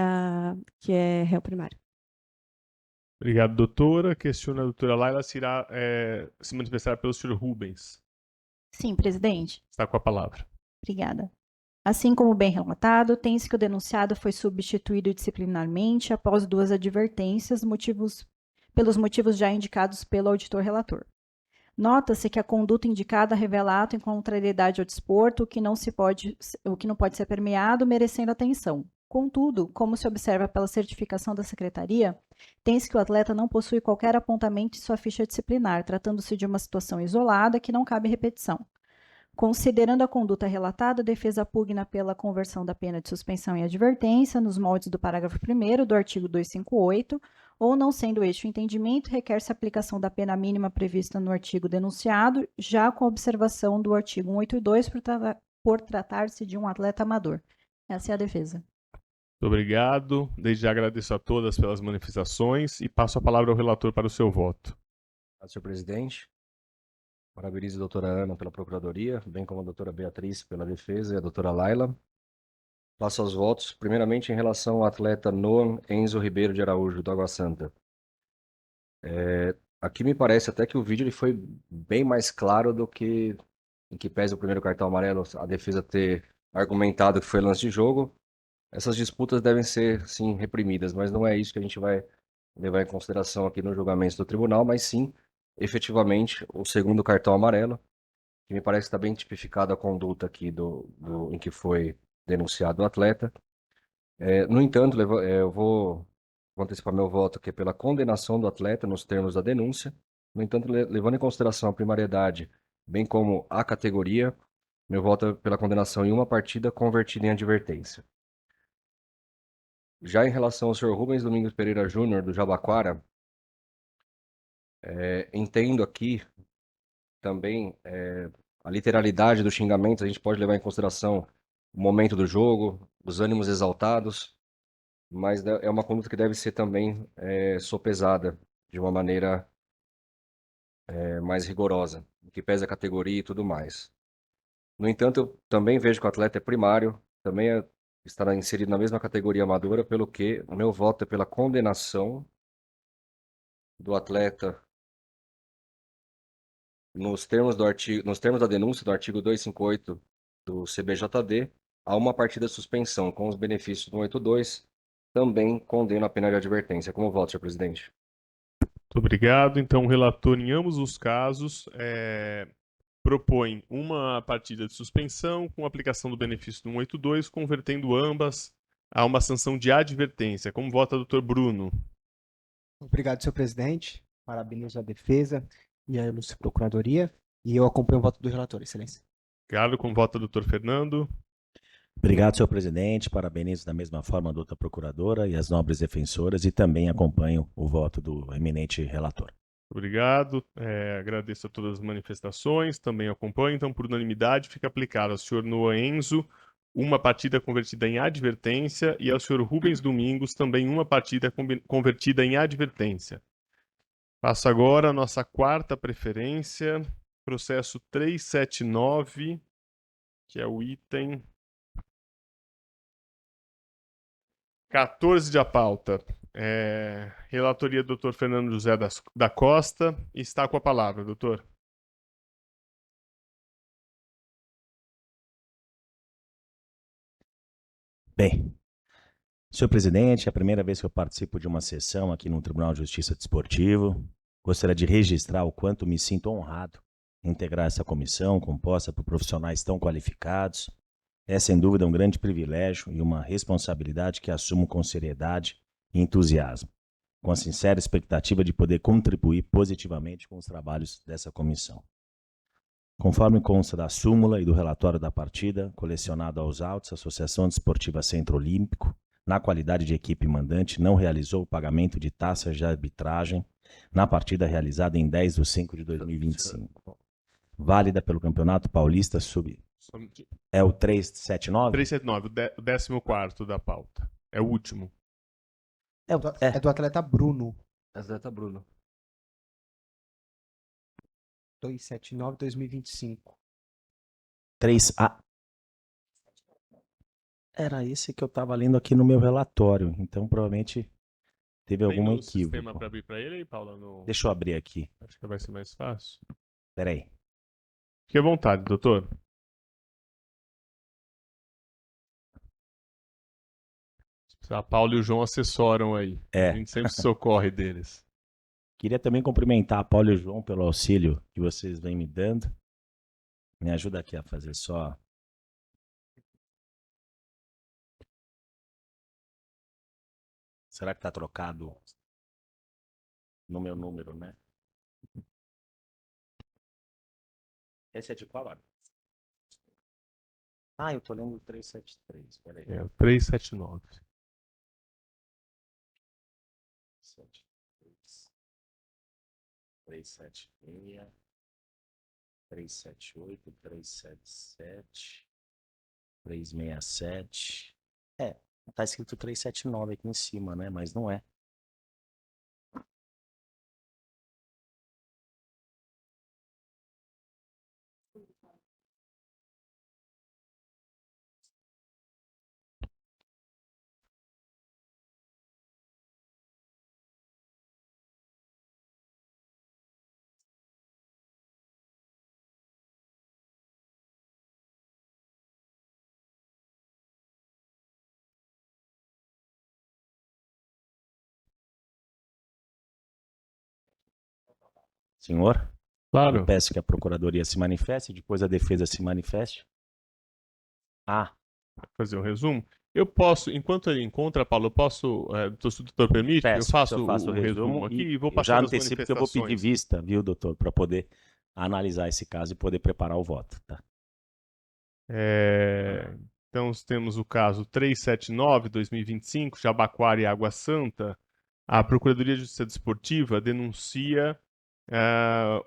que é réu primário. Obrigado, doutora. Questiona a doutora Laila se irá se manifestar pelo senhor Rubens. Sim, presidente. Está com a palavra. Obrigada. Assim como bem relatado, tem-se que o denunciado foi substituído disciplinarmente após 2 advertências, pelos motivos já indicados pelo auditor relator. Nota-se que a conduta indicada revela ato em contrariedade ao desporto, o que não pode ser permeado, merecendo atenção. Contudo, como se observa pela certificação da secretaria, tem-se que o atleta não possui qualquer apontamento em sua ficha disciplinar, tratando-se de uma situação isolada que não cabe repetição. Considerando a conduta relatada, a defesa pugna pela conversão da pena de suspensão em advertência, nos moldes do parágrafo 1º do artigo 258, ou não sendo este o entendimento, requer-se a aplicação da pena mínima prevista no artigo denunciado, já com observação do artigo 182, por tratar-se de um atleta amador. Essa é a defesa. Muito obrigado. Desde já agradeço a todas pelas manifestações e passo a palavra ao relator para o seu voto. Obrigado, senhor presidente. Parabenizo a doutora Ana pela procuradoria, bem como a doutora Beatriz pela defesa e a doutora Laila. Passo aos votos. Primeiramente, em relação ao atleta Noam Enzo Ribeiro de Araújo, do Água Santa. Aqui me parece até que o vídeo ele foi bem mais claro do que em que pese o primeiro cartão amarelo, a defesa ter argumentado que foi lance de jogo. Essas disputas devem ser, sim, reprimidas, mas não é isso que a gente vai levar em consideração aqui no julgamento do tribunal, mas sim, efetivamente, o segundo cartão amarelo, que me parece que está bem tipificada a conduta aqui em que foi denunciado o atleta. No entanto, eu vou antecipar meu voto aqui pela condenação do atleta nos termos da denúncia. No entanto, levando em consideração a primariedade, bem como a categoria, meu voto é pela condenação em uma partida convertida em advertência. Já em relação ao senhor Rubens Domingos Pereira Júnior, do Jabaquara, entendo aqui também a literalidade dos xingamentos, a gente pode levar em consideração o momento do jogo, os ânimos exaltados, mas é uma conduta que deve ser também sopesada de uma maneira mais rigorosa, que pese a categoria e tudo mais. No entanto, eu também vejo que o atleta é primário, também estará inserido na mesma categoria amadora, pelo que o meu voto é pela condenação do atleta nos termos da denúncia do artigo 258 do CBJD a uma partida de suspensão com os benefícios do 182, também condeno a pena de advertência. Como voto, senhor presidente? Muito obrigado. Então, o relator, em ambos os casos, propõe uma partida de suspensão com aplicação do benefício do 182, convertendo ambas a uma sanção de advertência. Como vota, doutor Bruno? Obrigado, senhor presidente. Parabenizo a defesa e a ilustre procuradoria. E eu acompanho o voto do relator, excelência. Obrigado. Como vota, doutor Fernando? Obrigado, senhor presidente. Parabenizo da mesma forma a doutora procuradora e as nobres defensoras e também acompanho o voto do eminente relator. Obrigado. Agradeço a todas as manifestações, também acompanho. Então, por unanimidade, fica aplicado ao senhor Noah Enzo uma partida convertida em advertência e ao senhor Rubens Domingos também uma partida convertida em advertência. Passo agora a nossa quarta preferência, processo 379, que é o item 14 da pauta. Relatoria do Dr. Fernando José da Costa. Está com a palavra, doutor. Bem, senhor presidente, é a primeira vez que eu participo de uma sessão aqui no Tribunal de Justiça Desportivo. Gostaria de registrar o quanto me sinto honrado em integrar essa comissão composta por profissionais tão qualificados. É, sem dúvida, um grande privilégio e uma responsabilidade que assumo com seriedade e entusiasmo, com a sincera expectativa de poder contribuir positivamente com os trabalhos dessa comissão. Conforme consta da súmula e do relatório da partida, colecionado aos autos, a Associação Desportiva Centro Olímpico, na qualidade de equipe mandante, não realizou o pagamento de taxas de arbitragem na partida realizada em 10 de 5 de 2025. Válida pelo Campeonato Paulista É o 379? 379, o 14º da pauta. É o último. É do atleta Bruno. Atleta Bruno. 279/2025. 3A. Era esse que eu estava lendo aqui no meu relatório, então provavelmente teve Tem algum no sistema equívoco. para abrir para ele aí, Paula? Deixa eu abrir aqui. Acho que vai ser mais fácil. Peraí. Fique à vontade, doutor. A Paula e o João assessoram aí. É. A gente sempre se socorre deles. Queria também cumprimentar a Paula e o João pelo auxílio que vocês vêm me dando. Me ajuda aqui a fazer só. Será que está trocado no meu número, né? Esse é de qual hora? Ah, eu tô lendo o 373. Peraí. É o 379. 73, 376, 378, 377, 367. É, tá escrito 379 aqui em cima, né? Mas não é. Senhor, eu Claro. peço que a Procuradoria se manifeste, depois a defesa se manifeste. Ah, Fazer um resumo. Eu posso, enquanto ele encontra, Paulo, eu posso, se o doutor permite, eu peço que faço eu faça o resumo aqui e vou eu passar já as antecipo que eu vou pedir manifestações. vista, viu, doutor, para poder analisar esse caso e poder preparar o voto, tá? Então, temos o caso 379/2025, Jabaquara e Água Santa. A Procuradoria de Justiça Desportiva denuncia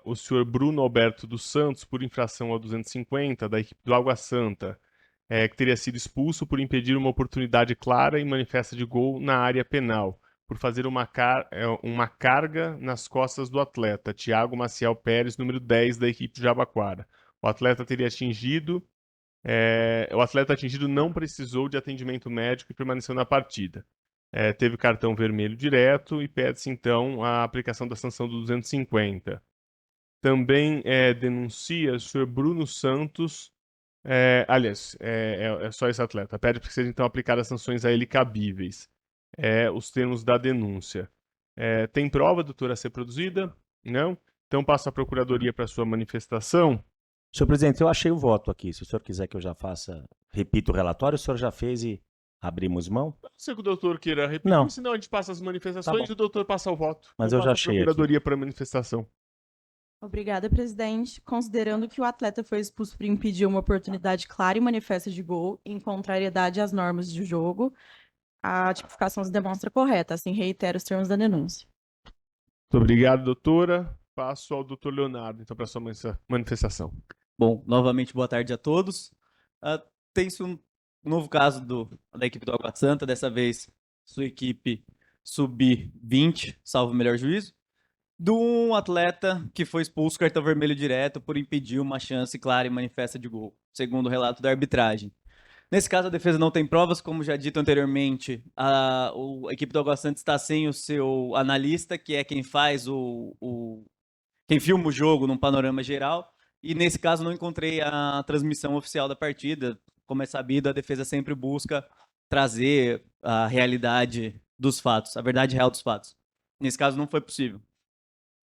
o senhor Bruno Alberto dos Santos por infração ao 250 da equipe do Água Santa, que teria sido expulso por impedir uma oportunidade clara e manifesta de gol na área penal, por fazer uma carga nas costas do atleta, Thiago Maciel Pérez, número 10 da equipe de Jabaquara. O atleta atingido não precisou de atendimento médico e permaneceu na partida. Teve cartão vermelho direto e pede-se, então, a aplicação da sanção do 250. Também denuncia o senhor Bruno Santos, aliás, é só esse atleta, pede para que sejam, então, aplicadas sanções a ele cabíveis. Os termos da denúncia. Tem prova, doutora, a ser produzida? Não? Então, passo a Procuradoria para sua manifestação. Senhor presidente, eu achei o voto aqui. Se o senhor quiser que eu já faça, repita o relatório, o senhor já fez e abrimos mão? Não sei que o doutor queira repetir, Não. senão a gente passa as Tá manifestações bom. e o doutor passa o voto. Mas Então, eu já passo a achei aqui. Procuradoria para a manifestação. Obrigada, presidente. Considerando que o atleta foi expulso por impedir uma oportunidade clara e manifesta de gol, em contrariedade às normas de jogo, a tipificação se demonstra correta. Assim, reitero os termos da denúncia. Muito obrigado, doutora. Passo ao doutor Leonardo, então, para a sua manifestação. Bom, novamente, boa tarde a todos. Tem-se um novo caso da equipe do Água Santa, dessa vez sua equipe sub-20, salvo o melhor juízo, de um atleta que foi expulso cartão vermelho direto por impedir uma chance clara e manifesta de gol, segundo o relato da arbitragem. Nesse caso, a defesa não tem provas, como já dito anteriormente, a equipe do Água Santa está sem o seu analista, que é quem faz quem filma o jogo num panorama geral, e nesse caso não encontrei a transmissão oficial da partida. Como é sabido, a defesa sempre busca trazer a realidade dos fatos, a verdade real dos fatos. Nesse caso não foi possível.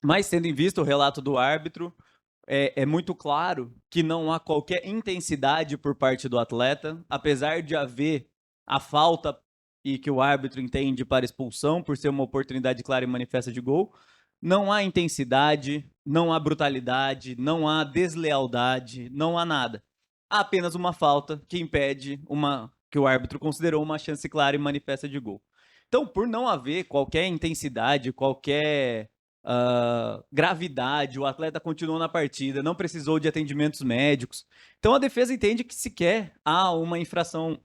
Mas, tendo em vista o relato do árbitro, é muito claro que não há qualquer intensidade por parte do atleta, apesar de haver a falta e que o árbitro entende para expulsão, por ser uma oportunidade clara e manifesta de gol. Não há intensidade, não há brutalidade, não há deslealdade, não há nada. Há apenas uma falta que impede que o árbitro considerou uma chance clara e manifesta de gol. Então, por não haver qualquer intensidade, qualquer gravidade, o atleta continuou na partida, não precisou de atendimentos médicos. Então a defesa entende que sequer há uma infração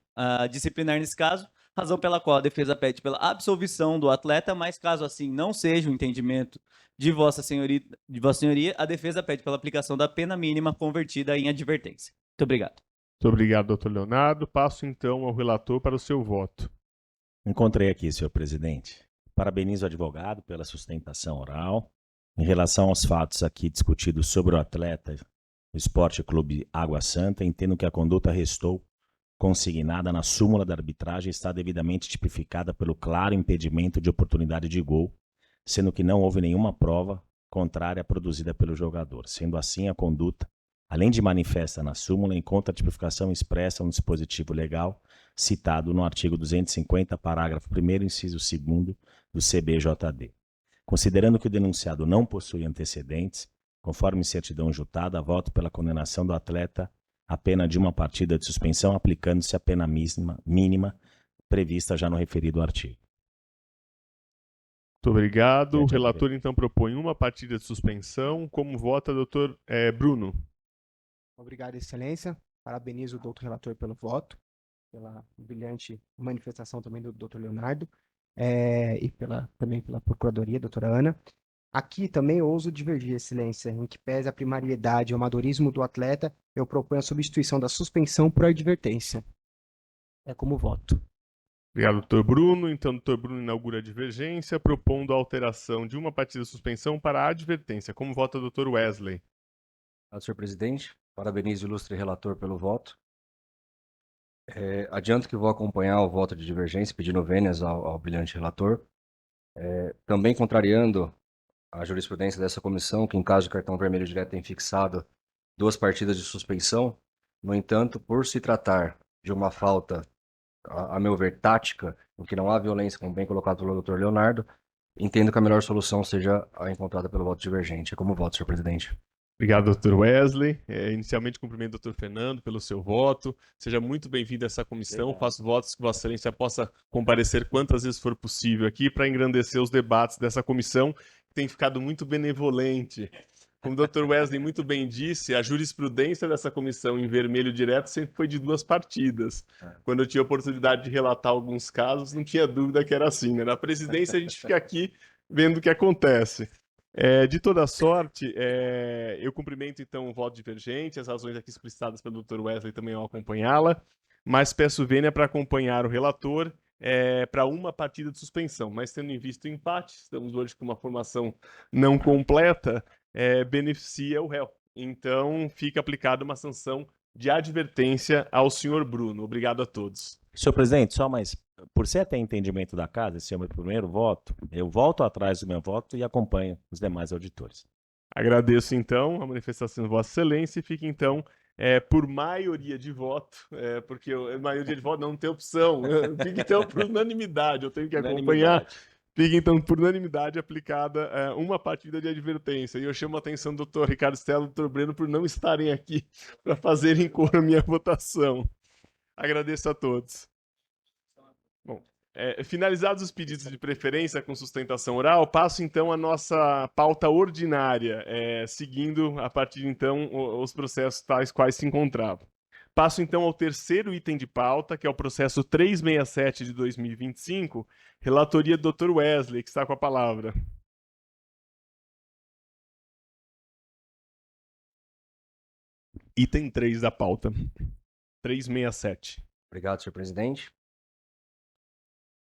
disciplinar nesse caso, razão pela qual a defesa pede pela absolvição do atleta, mas caso assim não seja o entendimento de Vossa Senhoria, a defesa pede pela aplicação da pena mínima convertida em advertência. Muito obrigado. Muito obrigado, doutor Leonardo. Passo então ao relator para o seu voto. Encontrei aqui, senhor presidente. Parabenizo o advogado pela sustentação oral. Em relação aos fatos aqui discutidos sobre o atleta do Esporte Clube Água Santa, entendo que a conduta restou consignada na súmula da arbitragem está devidamente tipificada pelo claro impedimento de oportunidade de gol, sendo que não houve nenhuma prova contrária produzida pelo jogador. Sendo assim, a conduta, além de manifesta na súmula, encontra a tipificação expressa no dispositivo legal citado no artigo 250, parágrafo 1º, inciso 2º do CBJD. Considerando que o denunciado não possui antecedentes, conforme certidão juntada, voto pela condenação do atleta à pena de uma partida de suspensão, aplicando-se a pena mínima prevista já no referido artigo. Muito obrigado. O relator, então, propõe uma partida de suspensão. Como vota, doutor Bruno? Obrigado, excelência. Parabenizo o doutor relator pelo voto, pela brilhante manifestação também do doutor Leonardo, e também pela procuradoria, doutora Ana. Aqui também ouso divergir, excelência, em que pese a primariedade e o amadorismo do atleta, eu proponho a substituição da suspensão por advertência. É como voto. Obrigado, doutor Bruno. Então, doutor Bruno inaugura a divergência, propondo a alteração de uma partida de suspensão para a advertência. Como vota, doutor Wesley? Obrigado, senhor presidente. Parabenizo o ilustre relator pelo voto. Adianto que vou acompanhar o voto de divergência, pedindo vênias ao brilhante relator. Também contrariando a jurisprudência dessa comissão, que em caso de cartão vermelho direto tem fixado 2 partidas de suspensão. No entanto, por se tratar de uma falta, a meu ver, tática, em que não há violência, como bem colocado pelo doutor Leonardo, entendo que a melhor solução seja a encontrada pelo voto divergente. É como voto, senhor presidente. Obrigado, doutor Wesley. Inicialmente, cumprimento o doutor Fernando pelo seu voto. Seja muito bem-vindo a essa comissão. Faço votos que Vossa Excelência possa comparecer quantas vezes for possível aqui para engrandecer os debates dessa comissão, que tem ficado muito benevolente. Como o doutor Wesley muito bem disse, a jurisprudência dessa comissão em vermelho direto sempre foi de 2 partidas. Quando eu tinha a oportunidade de relatar alguns casos, não tinha dúvida que era assim, né? Na presidência, a gente fica aqui vendo o que acontece. De toda sorte, eu cumprimento então o voto divergente, as razões aqui explicitadas pelo Dr. Wesley também ao acompanhá-la, mas peço vênia para acompanhar o relator para uma partida de suspensão, mas tendo em vista o empate, estamos hoje com uma formação não completa, beneficia o réu. Então fica aplicada uma sanção de advertência ao senhor Bruno. Obrigado a todos. Senhor presidente, só mais, por ser até entendimento da casa, esse é o meu primeiro voto, eu volto atrás do meu voto e acompanho os demais auditores. Agradeço, então, a manifestação de Vossa Excelência e fica, então, por maioria de voto, porque maioria de voto não tem opção, fica, então, por unanimidade, eu tenho que acompanhar, fica, então, por unanimidade aplicada uma partida de advertência. E eu chamo a atenção do doutor Ricardo Stella e do doutor Breno por não estarem aqui para fazerem cor a minha votação. Agradeço a todos. Bom, finalizados os pedidos de preferência com sustentação oral, passo então a nossa pauta ordinária, seguindo a partir então os processos tais quais se encontravam. Passo então ao terceiro item de pauta, que é o processo 367 de 2025, relatoria do Dr. Wesley, que está com a palavra. Item 3 da pauta. 367. Obrigado, senhor presidente.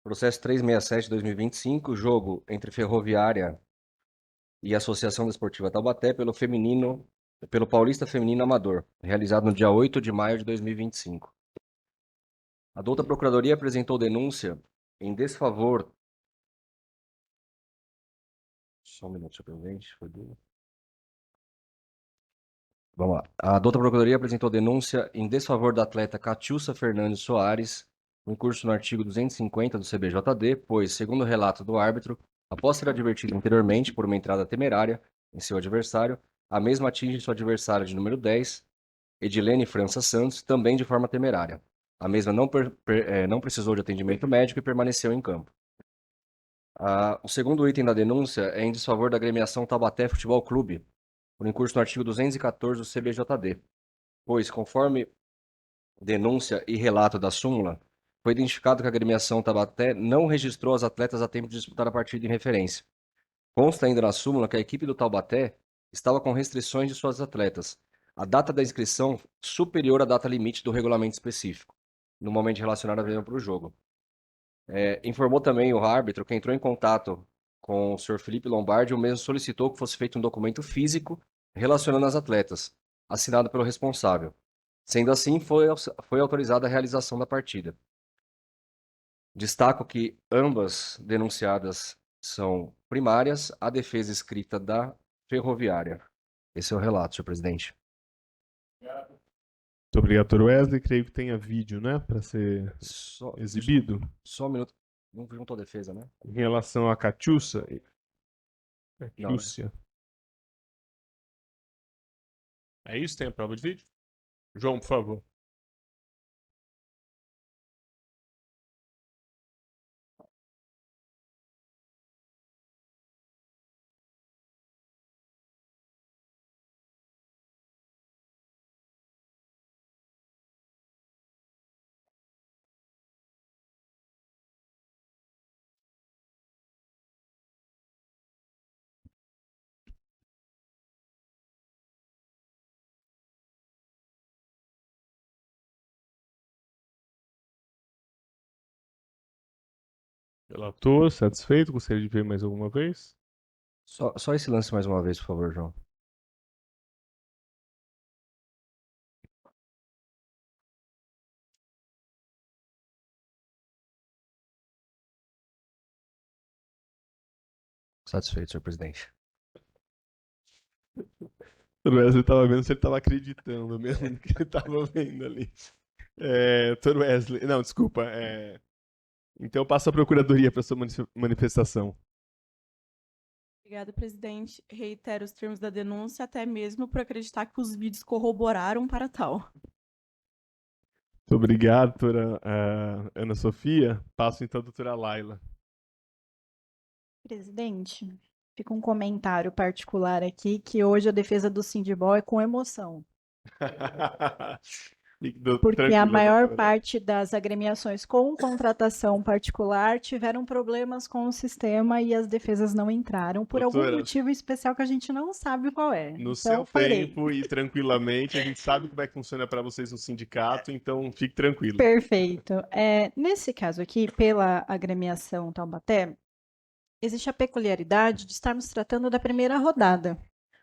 Processo 367 de 2025, jogo entre Ferroviária e Associação Desportiva Taubaté pelo Paulista Feminino Amador, realizado no dia 8 de maio de 2025. A douta Procuradoria apresentou denúncia em desfavor. Só um minuto, senhor presidente. Vamos lá. A douta Procuradoria apresentou denúncia em desfavor da atleta Catiúcia Fernandes Soares, no curso no artigo 250 do CBJD, pois, segundo o relato do árbitro, após ser advertido anteriormente por uma entrada temerária em seu adversário, a mesma atinge seu adversário de número 10, Edilene França Santos, também de forma temerária. A mesma não precisou de atendimento médico e permaneceu em campo. O segundo item da denúncia é em desfavor da agremiação Taubaté Futebol Clube, por incurso no artigo 214 do CBJD, pois, conforme denúncia e relato da súmula, foi identificado que a agremiação Taubaté não registrou as atletas a tempo de disputar a partida em referência. Consta ainda na súmula que a equipe do Taubaté estava com restrições de suas atletas, a data da inscrição superior à data limite do regulamento específico, no momento relacionado a venha para o jogo. Informou também o árbitro que entrou em contato com o senhor Felipe Lombardi, o mesmo solicitou que fosse feito um documento físico relacionando as atletas, assinado pelo responsável. Sendo assim, foi autorizada a realização da partida. Destaco que ambas denunciadas são primárias, a defesa escrita da Ferroviária. Esse é o relato, senhor presidente. Muito obrigado, doutor Wesley. Creio que tenha vídeo, né, para ser Só exibido. um minuto. Não perguntou a defesa, né? Em relação à Catiúcia. Não, né? Catiúcia. É isso? Tem a prova de vídeo? João, por favor. Relator, satisfeito? Gostaria de ver mais alguma vez? Só esse lance mais uma vez, por favor, João. Satisfeito, senhor presidente. O Wesley estava vendo se ele estava acreditando mesmo no que ele estava vendo ali. Dr. Wesley, não, desculpa. Então eu passo a procuradoria para sua manifestação. Obrigada, presidente. Reitero os termos da denúncia, até mesmo por acreditar que os vídeos corroboraram para tal. Muito obrigado, doutora Ana Sofia. Passo então a doutora Laila. Presidente, fica um comentário particular aqui que hoje a defesa do Sindibol é com emoção. Porque a maior parte das agremiações com contratação particular tiveram problemas com o sistema e as defesas não entraram por algum motivo especial que a gente não sabe qual é. No seu tempo e tranquilamente, a gente sabe como é que funciona para vocês no sindicato, então fique tranquilo. Perfeito. Nesse caso aqui, pela agremiação Taubaté, existe a peculiaridade de estarmos tratando da primeira rodada,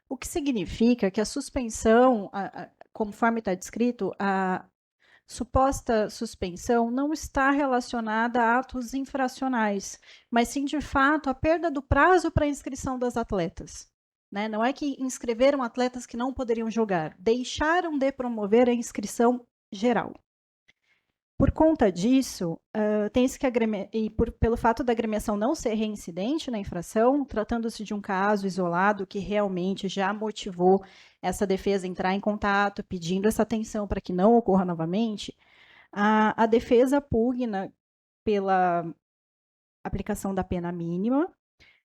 o que significa que a suspensão, conforme está descrito, a suposta suspensão não está relacionada a atos infracionais, mas sim, de fato, a perda do prazo para a inscrição das atletas. Né? Não é que inscreveram atletas que não poderiam jogar, deixaram de promover a inscrição geral. Por conta disso, tem-se que pelo fato da agremiação não ser reincidente na infração, tratando-se de um caso isolado que realmente já motivou essa defesa a entrar em contato, pedindo essa atenção para que não ocorra novamente, a defesa pugna pela aplicação da pena mínima,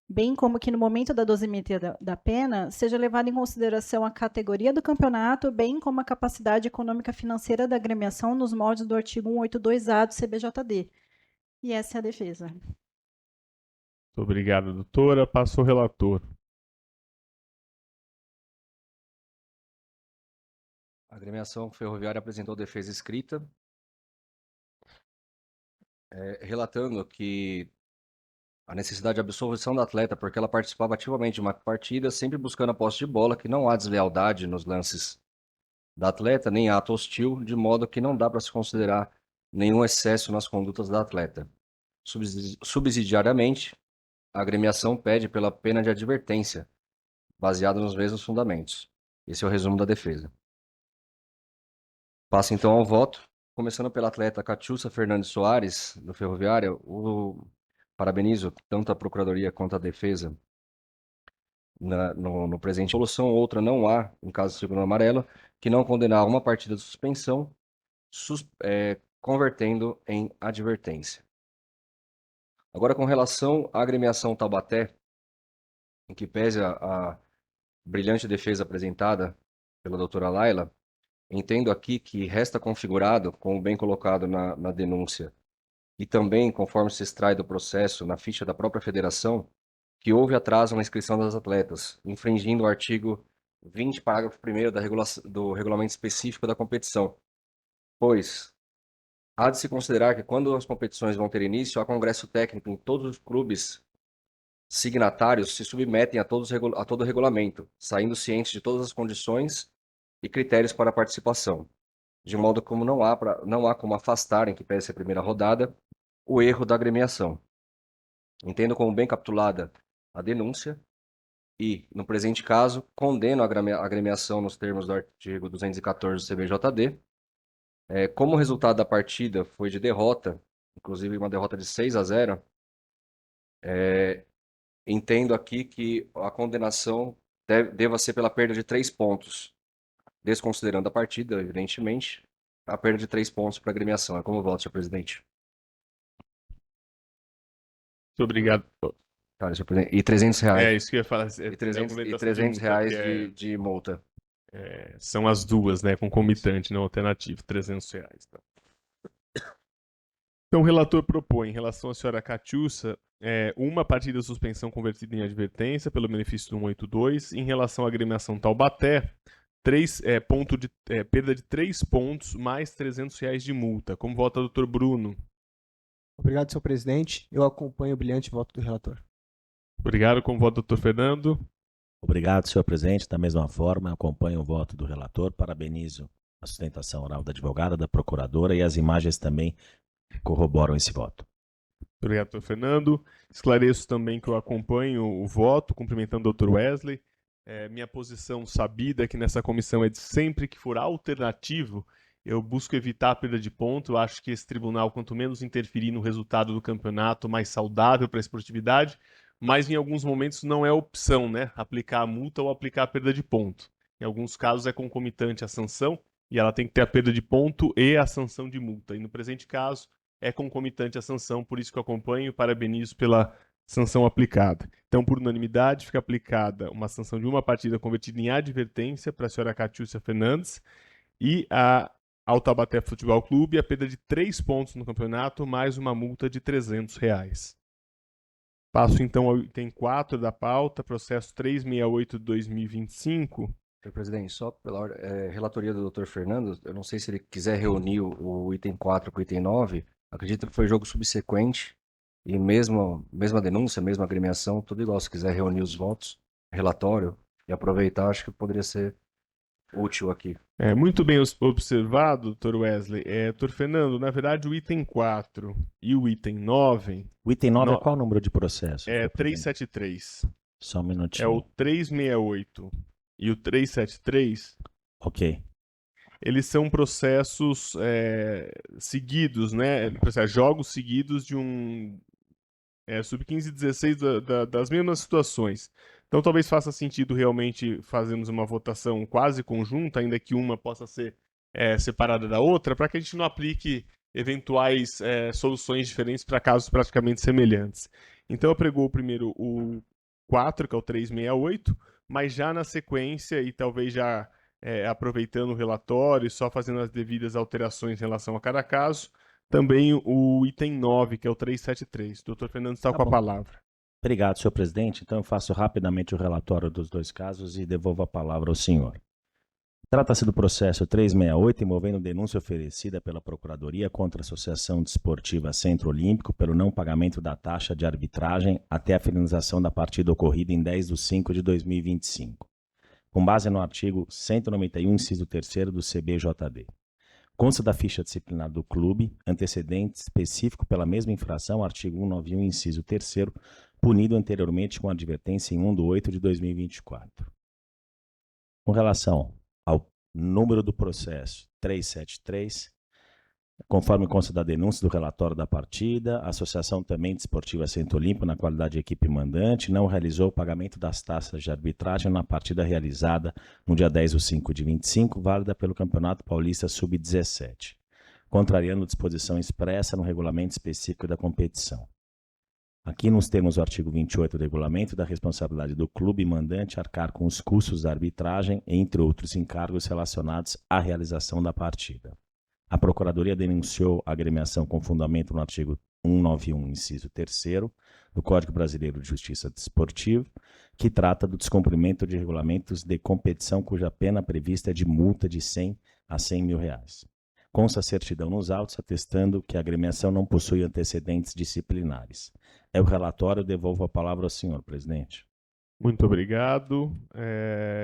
bem como que no momento da dosimetria da pena seja levada em consideração a categoria do campeonato, bem como a capacidade econômica financeira da agremiação nos moldes do artigo 182A do CBJD. E essa é a defesa. Muito obrigado, doutora. Passo ao relator. A agremiação ferroviária apresentou defesa escrita, relatando que a necessidade de absolvição da atleta, porque ela participava ativamente de uma partida, sempre buscando a posse de bola, que não há deslealdade nos lances da atleta, nem ato hostil, de modo que não dá para se considerar nenhum excesso nas condutas da atleta. Subsidiariamente, a agremiação pede pela pena de advertência, baseada nos mesmos fundamentos. Esse é o resumo da defesa. Passo então ao voto, começando pela atleta Catiúcia Fernandes Soares, do Ferroviária. Parabenizo tanto a Procuradoria quanto a defesa no presente solução. Outra não há, em caso de segundo amarelo, que não condenar uma partida de suspensão, convertendo em advertência. Agora, com relação à agremiação Taubaté, em que pese a brilhante defesa apresentada pela doutora Laila, entendo aqui que resta configurado, como bem colocado na denúncia, e também, conforme se extrai do processo, na ficha da própria federação, que houve atraso na inscrição das atletas, infringindo o artigo 20, parágrafo 1º do regulamento específico da competição. Pois, há de se considerar que quando as competições vão ter início, há congresso técnico em todos os clubes signatários se submetem a todo o regulamento, saindo cientes de todas as condições e critérios para a participação, de modo como não há como afastar, em que pese a primeira rodada, o erro da agremiação. Entendo como bem capitulada a denúncia e, no presente caso, condeno a agremiação nos termos do artigo 214 do CBJD. Como o resultado da partida foi de derrota, inclusive uma derrota de 6-0, entendo aqui que a condenação deva ser pela perda de 3 pontos, desconsiderando a partida, evidentemente, a perda de 3 pontos para a agremiação. É como voto, senhor presidente. Muito obrigado. Tá, senhor presidente. E R$300. É isso que eu ia falar. E R$300 de multa. São as duas, né? Concomitante, não alternativo. R$300. Tá? Então, o relator propõe, em relação à senhora Catiúcia, uma partida de suspensão convertida em advertência pelo benefício do 182. Em relação à agremiação Taubaté, perda de 3 pontos mais R$300 de multa. Como vota o doutor Bruno? Obrigado, senhor presidente. Eu acompanho o brilhante voto do relator. Obrigado. Como vota o doutor Fernando? Obrigado, senhor presidente. Da mesma forma, acompanho o voto do relator. Parabenizo a sustentação oral da advogada, da procuradora, e as imagens também corroboram esse voto. Obrigado, doutor Fernando. Esclareço também que eu acompanho o voto, cumprimentando o doutor Wesley. Minha posição sabida aqui nessa comissão é de sempre que for alternativo, eu busco evitar a perda de ponto. Eu acho que esse tribunal, quanto menos interferir no resultado do campeonato, mais saudável para a esportividade, mas em alguns momentos não é opção, né? Aplicar a multa ou aplicar a perda de ponto. Em alguns casos é concomitante a sanção e ela tem que ter a perda de ponto e a sanção de multa. E no presente caso é concomitante a sanção, por isso que eu acompanho e parabenizo pela sanção aplicada. Então, por unanimidade, fica aplicada uma sanção de uma partida convertida em advertência para a senhora Catiúcia Fernandes e ao Taubaté Futebol Clube a perda de 3 pontos no campeonato, mais uma multa de R$300. Passo então ao item 4 da pauta, processo 368 de 2025. Senhor presidente, só pela relatoria do Dr. Fernando, eu não sei se ele quiser reunir o item 4 com o item 9, acredito que foi jogo subsequente, e mesma denúncia, mesma agremiação, tudo igual. Se quiser reunir os votos, relatório, e aproveitar, acho que poderia ser útil aqui. Muito bem observado, doutor Wesley. Doutor Fernando, na verdade o item 4 e o item 9... O item 9 é qual o número de processo? 373. Só um minutinho. É o 368 e o 373. Ok. Eles são processos seguidos, né? Jogos seguidos de um sub-15 e 16 das mesmas situações. Então talvez faça sentido realmente fazermos uma votação quase conjunta, ainda que uma possa ser separada da outra, para que a gente não aplique eventuais soluções diferentes para casos praticamente semelhantes. Então eu pregou primeiro o 4, que é o 368, mas já na sequência, e talvez já aproveitando o relatório e só fazendo as devidas alterações em relação a cada caso, também o item 9, que é o 373. O doutor Fernando está com a palavra. Obrigado, senhor presidente. Então eu faço rapidamente o relatório dos dois casos e devolvo a palavra ao senhor. Trata-se do processo 368, envolvendo denúncia oferecida pela Procuradoria contra a Associação Desportiva Centro Olímpico pelo não pagamento da taxa de arbitragem até a finalização da partida ocorrida em 10/5/2025, com base no artigo 191, inciso 3º do CBJD. Consta da ficha disciplinar do clube antecedente específico pela mesma infração, artigo 191, inciso 3º, punido anteriormente com advertência em 1/8 de 2024. Com relação ao número do processo 373, conforme consta da denúncia do relatório da partida, a Associação também Desportiva Centro Olímpico, na qualidade de equipe mandante, não realizou o pagamento das taxas de arbitragem na partida realizada no dia 10/5/25, válida pelo Campeonato Paulista Sub-17, contrariando a disposição expressa no regulamento específico da competição. Aqui nos termos do artigo 28 do regulamento, da responsabilidade do clube mandante arcar com os custos da arbitragem, entre outros encargos relacionados à realização da partida. A Procuradoria denunciou a agremiação com fundamento no artigo 191, inciso 3º, do Código Brasileiro de Justiça Desportiva, que trata do descumprimento de regulamentos de competição cuja pena prevista é de multa de 100 a 100 mil reais. Consta a certidão nos autos atestando que a agremiação não possui antecedentes disciplinares. É o relatório, eu devolvo a palavra ao senhor, presidente. Muito obrigado.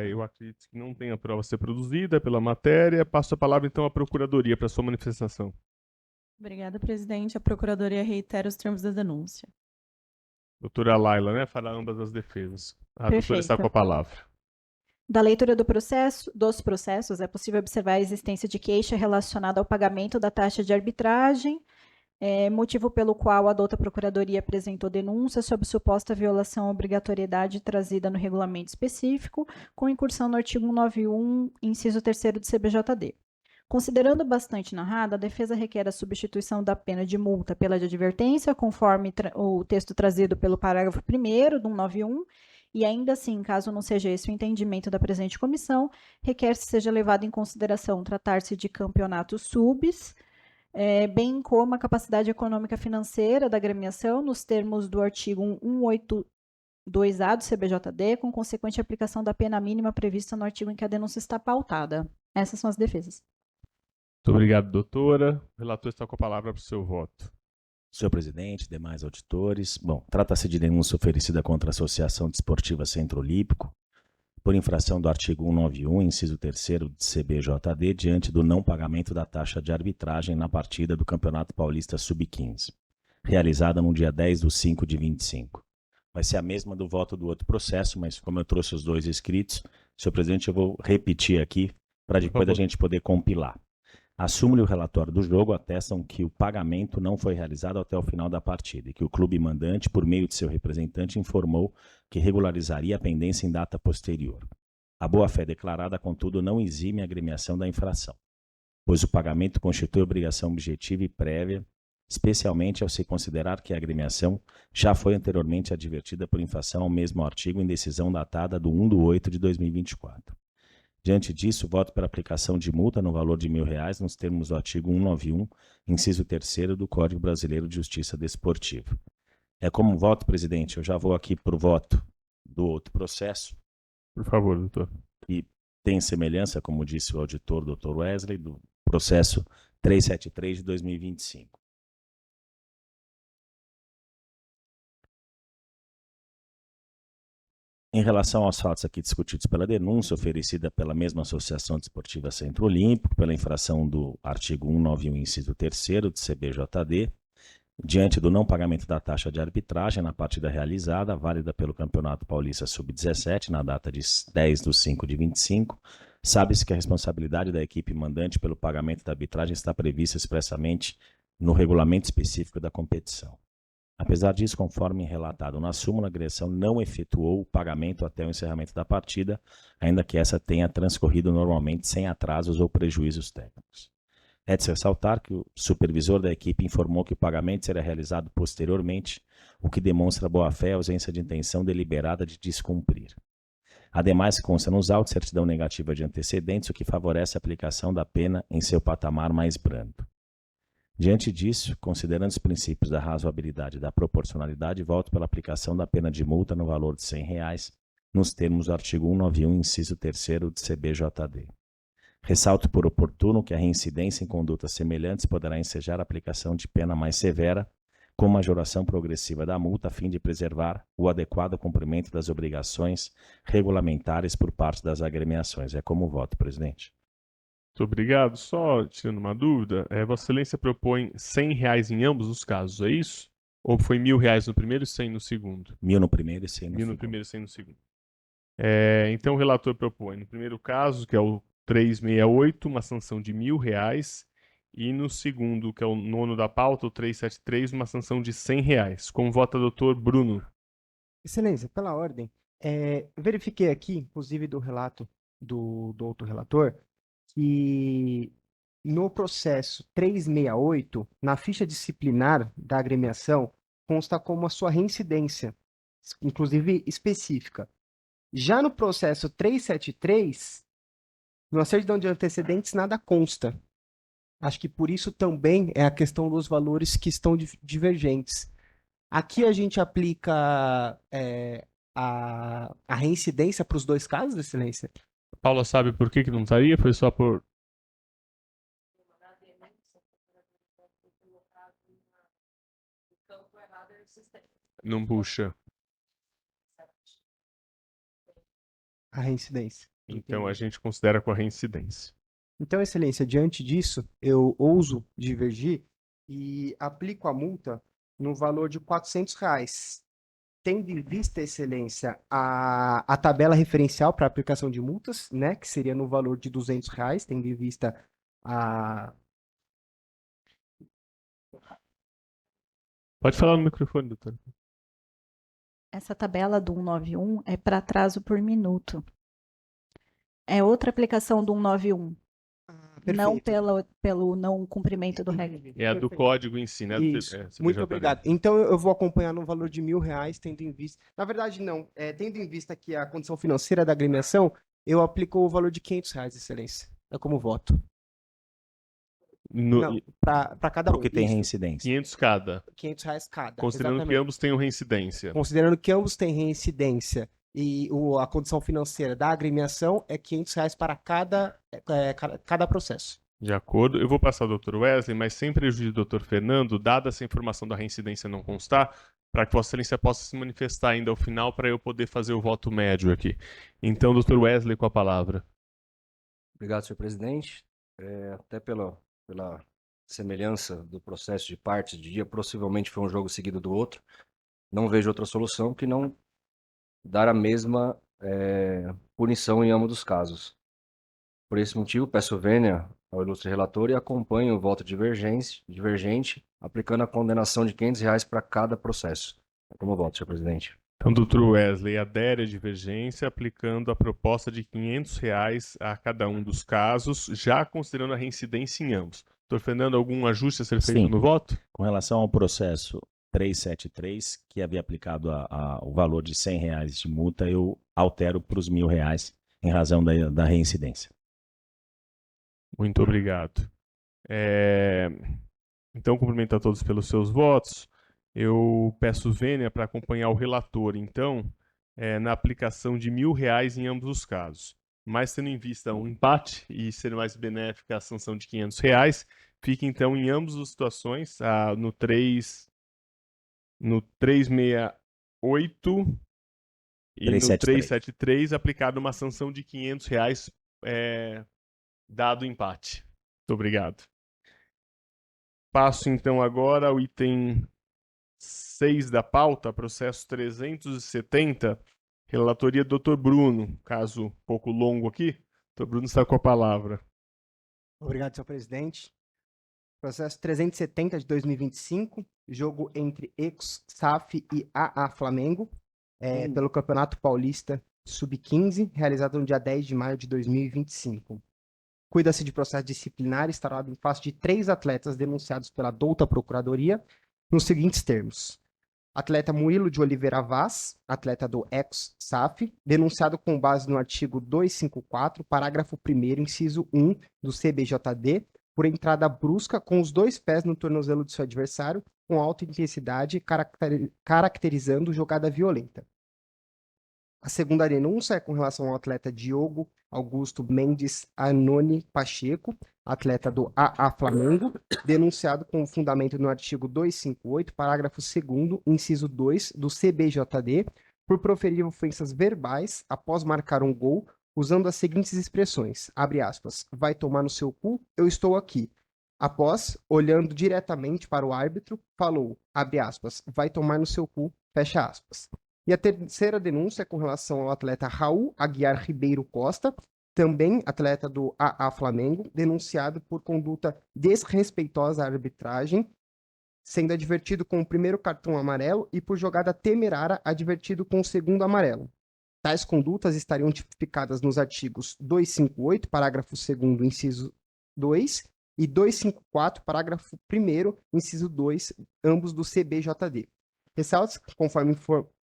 Eu acredito que não tem a prova a ser produzida pela matéria. Passo a palavra, então, à Procuradoria para sua manifestação. Obrigada, presidente. A Procuradoria reitera os termos da denúncia. Doutora Laila, né? Fará ambas as defesas. A doutora está com a palavra. Da leitura dos processos, é possível observar a existência de queixa relacionada ao pagamento da taxa de arbitragem, motivo pelo qual a douta Procuradoria apresentou denúncia sobre suposta violação à obrigatoriedade trazida no regulamento específico, com incursão no artigo 191, inciso 3º do CBJD. Considerando bastante narrado, a defesa requer a substituição da pena de multa pela de advertência, conforme o texto trazido pelo parágrafo 1º do 191, e ainda assim, caso não seja esse o entendimento da presente comissão, requer-se seja levado em consideração tratar-se de campeonatos subs, bem como a capacidade econômica financeira da agremiação, nos termos do artigo 182A do CBJD, com consequente aplicação da pena mínima prevista no artigo em que a denúncia está pautada. Essas são as defesas. Muito obrigado, doutora. O relator está com a palavra para o seu voto. Senhor presidente, demais auditores. Bom, trata-se de denúncia oferecida contra a Associação Desportiva Centro Olímpico por infração do artigo 191, inciso 3º do CBJD, diante do não pagamento da taxa de arbitragem na partida do Campeonato Paulista Sub-15, realizada no dia 10/5/25. Vai ser a mesma do voto do outro processo, mas como eu trouxe os dois escritos, senhor presidente, eu vou repetir aqui para depois a gente poder compilar. A súmula e o relatório do jogo atestam que o pagamento não foi realizado até o final da partida e que o clube mandante, por meio de seu representante, informou que regularizaria a pendência em data posterior. A boa-fé declarada, contudo, não exime a agremiação da infração, pois o pagamento constitui obrigação objetiva e prévia, especialmente ao se considerar que a agremiação já foi anteriormente advertida por infração ao mesmo artigo em decisão datada do 1/8 de 2024. Diante disso, voto pela aplicação de multa no valor de R$1.000 nos termos do artigo 191, inciso 3º do Código Brasileiro de Justiça Desportiva. Como voto, presidente, eu já vou aqui para o voto do outro processo. Por favor, doutor. Que tem semelhança, como disse o auditor, doutor Wesley, do processo 373 de 2025. Em relação aos fatos aqui discutidos pela denúncia, oferecida pela mesma Associação Desportiva Centro Olímpico, pela infração do artigo 191, inciso 3º do CBJD, diante do não pagamento da taxa de arbitragem na partida realizada, válida pelo Campeonato Paulista Sub-17, na data de 10/5/25, sabe-se que a responsabilidade da equipe mandante pelo pagamento da arbitragem está prevista expressamente no regulamento específico da competição. Apesar disso, conforme relatado na súmula, a agremiação não efetuou o pagamento até o encerramento da partida, ainda que essa tenha transcorrido normalmente sem atrasos ou prejuízos técnicos. É de se ressaltar que o supervisor da equipe informou que o pagamento será realizado posteriormente, o que demonstra boa-fé e ausência de intenção deliberada de descumprir. Ademais, consta nos autos certidão negativa de antecedentes, o que favorece a aplicação da pena em seu patamar mais brando. Diante disso, considerando os princípios da razoabilidade e da proporcionalidade, voto pela aplicação da pena de multa no valor de R$100, nos termos do artigo 191, inciso 3º do CBJD. Ressalto por oportuno que a reincidência em condutas semelhantes poderá ensejar a aplicação de pena mais severa, com majoração progressiva da multa, a fim de preservar o adequado cumprimento das obrigações regulamentares por parte das agremiações. É como voto, presidente. Muito obrigado. Só tirando uma dúvida, Vossa Excelência propõe R$ 100 em ambos os casos, é isso? Ou foi R$ 1.000 no primeiro e 100 no segundo? 1.000 no primeiro e 100 no 1.000 no segundo. primeiro e 100 no segundo. Então o relator propõe, no primeiro caso, que é o 368, uma sanção de R$ 1.000, e no segundo, que é o nono da pauta, o 373, uma sanção de R$ 100. Como vota o doutor Bruno? Excelência, pela ordem, verifiquei aqui, inclusive do relato do outro relator, que no processo 368, na ficha disciplinar da agremiação, consta como a sua reincidência, inclusive específica. Já no processo 373, na certidão de antecedentes, nada consta. Acho que por isso também é a questão dos valores que estão divergentes. Aqui a gente aplica a reincidência para os dois casos, Excelência? Paula sabe por que não estaria? Foi só por... Não puxa. A reincidência. Então a Entendi. gente considera com a reincidência. Então, Excelência, diante disso, eu ouso divergir e aplico a multa no valor de R$ 400, tendo em vista, Excelência, a tabela referencial para aplicação de multas, né, que seria no valor de R$ 200, tendo em vista a... Pode falar no microfone, doutor. Essa tabela do 191 é para atraso por minuto. É outra aplicação do 191, não Perfeito. pelo não cumprimento do regra. É a do Perfeito. código em si, né? Isso. CPJ. Muito obrigado. Então eu vou acompanhar no valor de R$ 1.000, tendo em vista. Na verdade, não. Tendo em vista que a condição financeira da agremiação, eu aplico o valor de R$ 500, Excelência. É como voto. Não, para cada um. Porque tem Isso. reincidência. 500 cada. R$ 500 cada. Considerando que Exatamente. ambos tenham reincidência. Considerando que ambos têm reincidência e a condição financeira da agremiação é R$ 500 para cada processo. De acordo. Eu vou passar ao Dr. Wesley, mas sem prejuízo do Dr. Fernando, dada essa informação da reincidência não constar, para que Vossa Excelência possa se manifestar ainda ao final para eu poder fazer o voto médio aqui. Então, Dr. Wesley, com a palavra. Obrigado, senhor presidente. Até pela semelhança do processo de partes de dia, possivelmente foi um jogo seguido do outro. Não vejo outra solução que não dar a mesma punição em ambos os casos. Por esse motivo, peço vênia ao ilustre relator e acompanho o voto divergente, aplicando a condenação de R$ 500 para cada processo. Como voto, senhor presidente? Então, Dr. Wesley adere à divergência, aplicando a proposta de R$ 500 a cada um dos casos, já considerando a reincidência em ambos. Dr. Fernando, algum ajuste a ser feito Sim. no voto? Com relação ao processo 373, que havia aplicado o valor de R$ 100 de multa, eu altero para os R$ 1.000 em razão da reincidência. Muito obrigado. Então, cumprimento a todos pelos seus votos. Eu peço vênia para acompanhar o relator, então, na aplicação de R$ 1.000 em ambos os casos. Mas, tendo em vista um empate e ser mais benéfica a sanção de R$ 500, fica, então, em ambas as situações, no 368 e no 373, aplicada uma sanção de R$ 500, dado o empate. Muito obrigado. Passo, então, agora ao item 6 da pauta, processo 370, relatoria do Dr. Bruno. Caso um pouco longo aqui, Dr. Bruno está com a palavra. Obrigado, senhor presidente. Processo 370 de 2025, jogo entre Ex-SAF e AA Flamengo, pelo Campeonato Paulista Sub-15, realizado no dia 10 de maio de 2025. Cuida-se de processo disciplinar instaurado em face de 3 atletas denunciados pela douta Procuradoria, nos seguintes termos. Atleta Murilo de Oliveira Vaz, atleta do ex-SAF, denunciado com base no artigo 254, parágrafo 1º, inciso 1 do CBJD, por entrada brusca com os 2 pés no tornozelo de seu adversário, com alta intensidade, caracterizando jogada violenta. A segunda denúncia é com relação ao atleta Diogo Augusto Mendes Anoni Pacheco, atleta do AA Flamengo, denunciado com fundamento no artigo 258, parágrafo 2º, inciso 2 do CBJD, por proferir ofensas verbais após marcar um gol usando as seguintes expressões, abre aspas, vai tomar no seu cu, eu estou aqui. Após, olhando diretamente para o árbitro, falou, abre aspas, vai tomar no seu cu, fecha aspas. E a terceira denúncia é com relação ao atleta Raul Aguiar Ribeiro Costa, também atleta do AA Flamengo, denunciado por conduta desrespeitosa à arbitragem, sendo advertido com o primeiro cartão amarelo e por jogada temerária advertido com o segundo amarelo. Tais condutas estariam tipificadas nos artigos 258, parágrafo 2º, inciso 2, e 254, parágrafo 1º, inciso 2, ambos do CBJD. Ressalta, conforme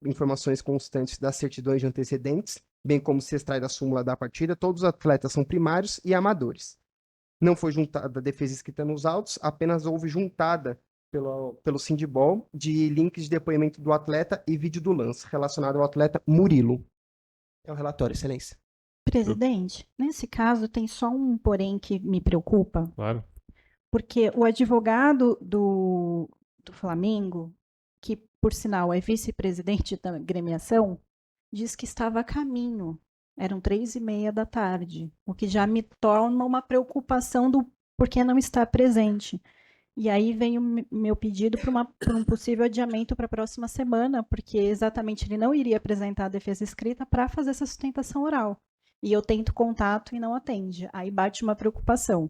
informações constantes das certidões de antecedentes, bem como se extrai da súmula da partida, todos os atletas são primários e amadores. Não foi juntada a defesa escrita nos autos, apenas houve juntada pelo Sindibol de links de depoimento do atleta e vídeo do lance relacionado ao atleta Murilo. É o relatório, excelência. Presidente, nesse caso tem só um porém que me preocupa, Claro. porque o advogado do Flamengo, que por sinal é vice-presidente da gremiação, diz que estava a caminho. Eram 3h30 da tarde, o que já me torna uma preocupação do porquê não estar presente. E aí vem o meu pedido para um possível adiamento para a próxima semana, porque exatamente ele não iria apresentar a defesa escrita para fazer essa sustentação oral. E eu tento contato e não atende. Aí bate uma preocupação.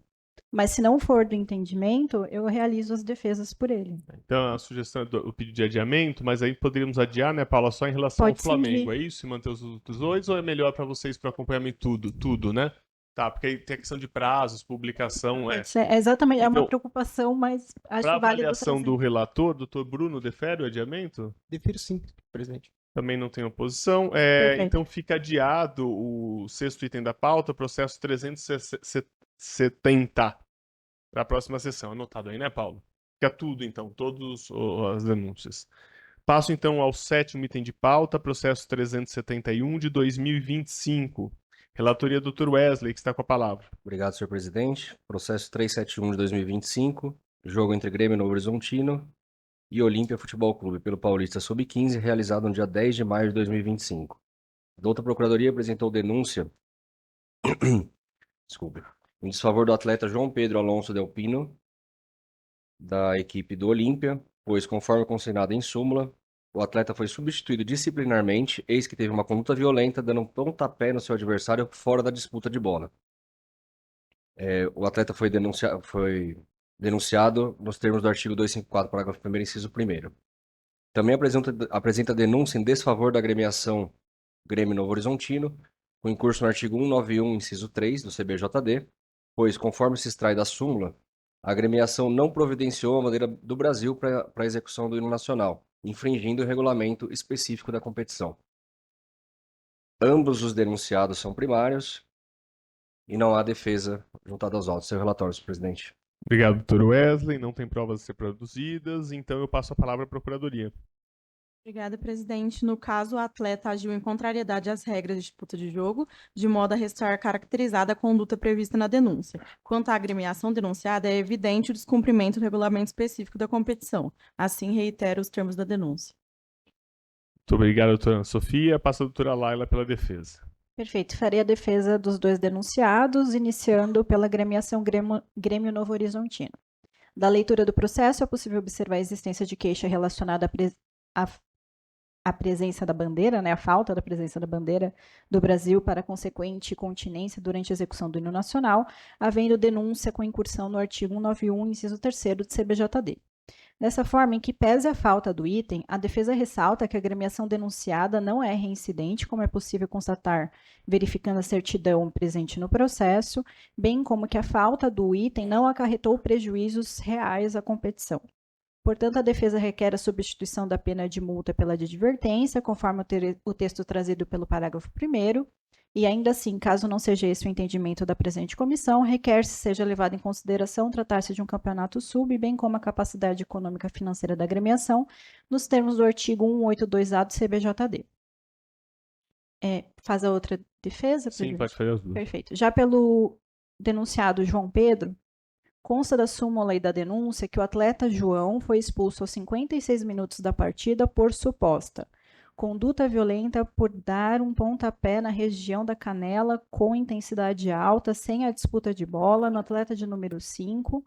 Mas se não for do entendimento, eu realizo as defesas por ele. Então, a sugestão é o pedido de adiamento, mas aí poderíamos adiar, né, Paula, só em relação Pode ao Flamengo, sim. é isso? E manter os outros dois, ou é melhor para vocês para acompanhamento tudo, né? Tá, porque aí tem a questão de prazos, publicação, É exatamente, é uma Então, preocupação, mas acho Para válido avaliação trazer. do relator, doutor Bruno, defere o adiamento? Defiro sim, presidente. Também não tem oposição. Perfeito. Então fica adiado o sexto item da pauta, processo 370, para a próxima sessão. Anotado aí, né, Paulo? Fica tudo, então, todas as denúncias. Passo, então, ao sétimo item de pauta, processo 371 de 2025. Relatoria do Dr. Wesley, que está com a palavra. Obrigado, senhor presidente. Processo 371 de 2025, jogo entre Grêmio Novo Horizontino e Olímpia Futebol Clube pelo Paulista Sub-15, realizado no dia 10 de maio de 2025. A outra procuradoria apresentou denúncia desculpe, em desfavor do atleta João Pedro Alonso Del Pino, da equipe do Olímpia, pois, conforme consignado em súmula, o atleta foi substituído disciplinarmente, eis que teve uma conduta violenta, dando um pontapé no seu adversário fora da disputa de bola. O atleta foi denunciado nos termos do artigo 254, parágrafo 1º, inciso 1º. Também apresenta denúncia em desfavor da agremiação Grêmio Novo Horizontino, com incurso no artigo 191, inciso 3 do CBJD, pois, conforme se extrai da súmula, a agremiação não providenciou a bandeira do Brasil para a execução do hino nacional, infringindo o regulamento específico da competição. Ambos os denunciados são primários e não há defesa juntada aos autos. Seu relatório, senhor presidente. Obrigado, doutor Wesley. Não tem provas a ser produzidas, então eu passo a palavra à Procuradoria. Obrigada, presidente. No caso, o atleta agiu em contrariedade às regras de disputa de jogo, de modo a restar caracterizada a conduta prevista na denúncia. Quanto à agremiação denunciada, é evidente o descumprimento do regulamento específico da competição. Assim, reitero os termos da denúncia. Muito obrigado, doutora Ana Sofia. Passa a doutora Laila pela defesa. Perfeito. Farei a defesa dos dois denunciados, iniciando pela agremiação Grêmio Novo Horizontino. Da leitura do processo, é possível observar a existência de queixa relacionada à presença da bandeira, né, a falta da presença da bandeira do Brasil para consequente continência durante a execução do hino nacional, havendo denúncia com incursão no artigo 191, inciso 3º do CBJD. Dessa forma, em que pese a falta do item, a defesa ressalta que a agremiação denunciada não é reincidente, como é possível constatar verificando a certidão presente no processo, bem como que a falta do item não acarretou prejuízos reais à competição. Portanto, a defesa requer a substituição da pena de multa pela de advertência, conforme o texto trazido pelo parágrafo 1º, e ainda assim, caso não seja esse o entendimento da presente comissão, requer-se seja levado em consideração tratar-se de um campeonato sub, bem como a capacidade econômica financeira da agremiação, nos termos do artigo 182A do CBJD. Faz a outra defesa, presidente? Sim, pode fazer as duas. Perfeito. Já pelo denunciado João Pedro, consta da súmula e da denúncia que o atleta João foi expulso aos 56 minutos da partida por suposta conduta violenta por dar um pontapé na região da canela com intensidade alta, sem a disputa de bola, no atleta de número 5,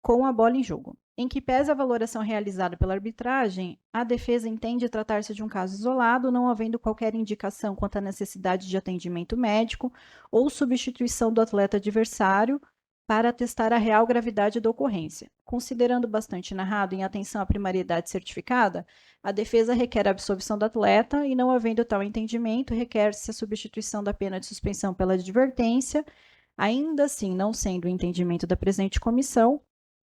com a bola em jogo. Em que pese a valoração realizada pela arbitragem, a defesa entende tratar-se de um caso isolado, não havendo qualquer indicação quanto à necessidade de atendimento médico ou substituição do atleta adversário para atestar a real gravidade da ocorrência. Considerando bastante narrado em atenção à primariedade certificada, a defesa requer a absolvição do atleta e, não havendo tal entendimento, requer-se a substituição da pena de suspensão pela advertência. Ainda assim, não sendo o entendimento da presente comissão,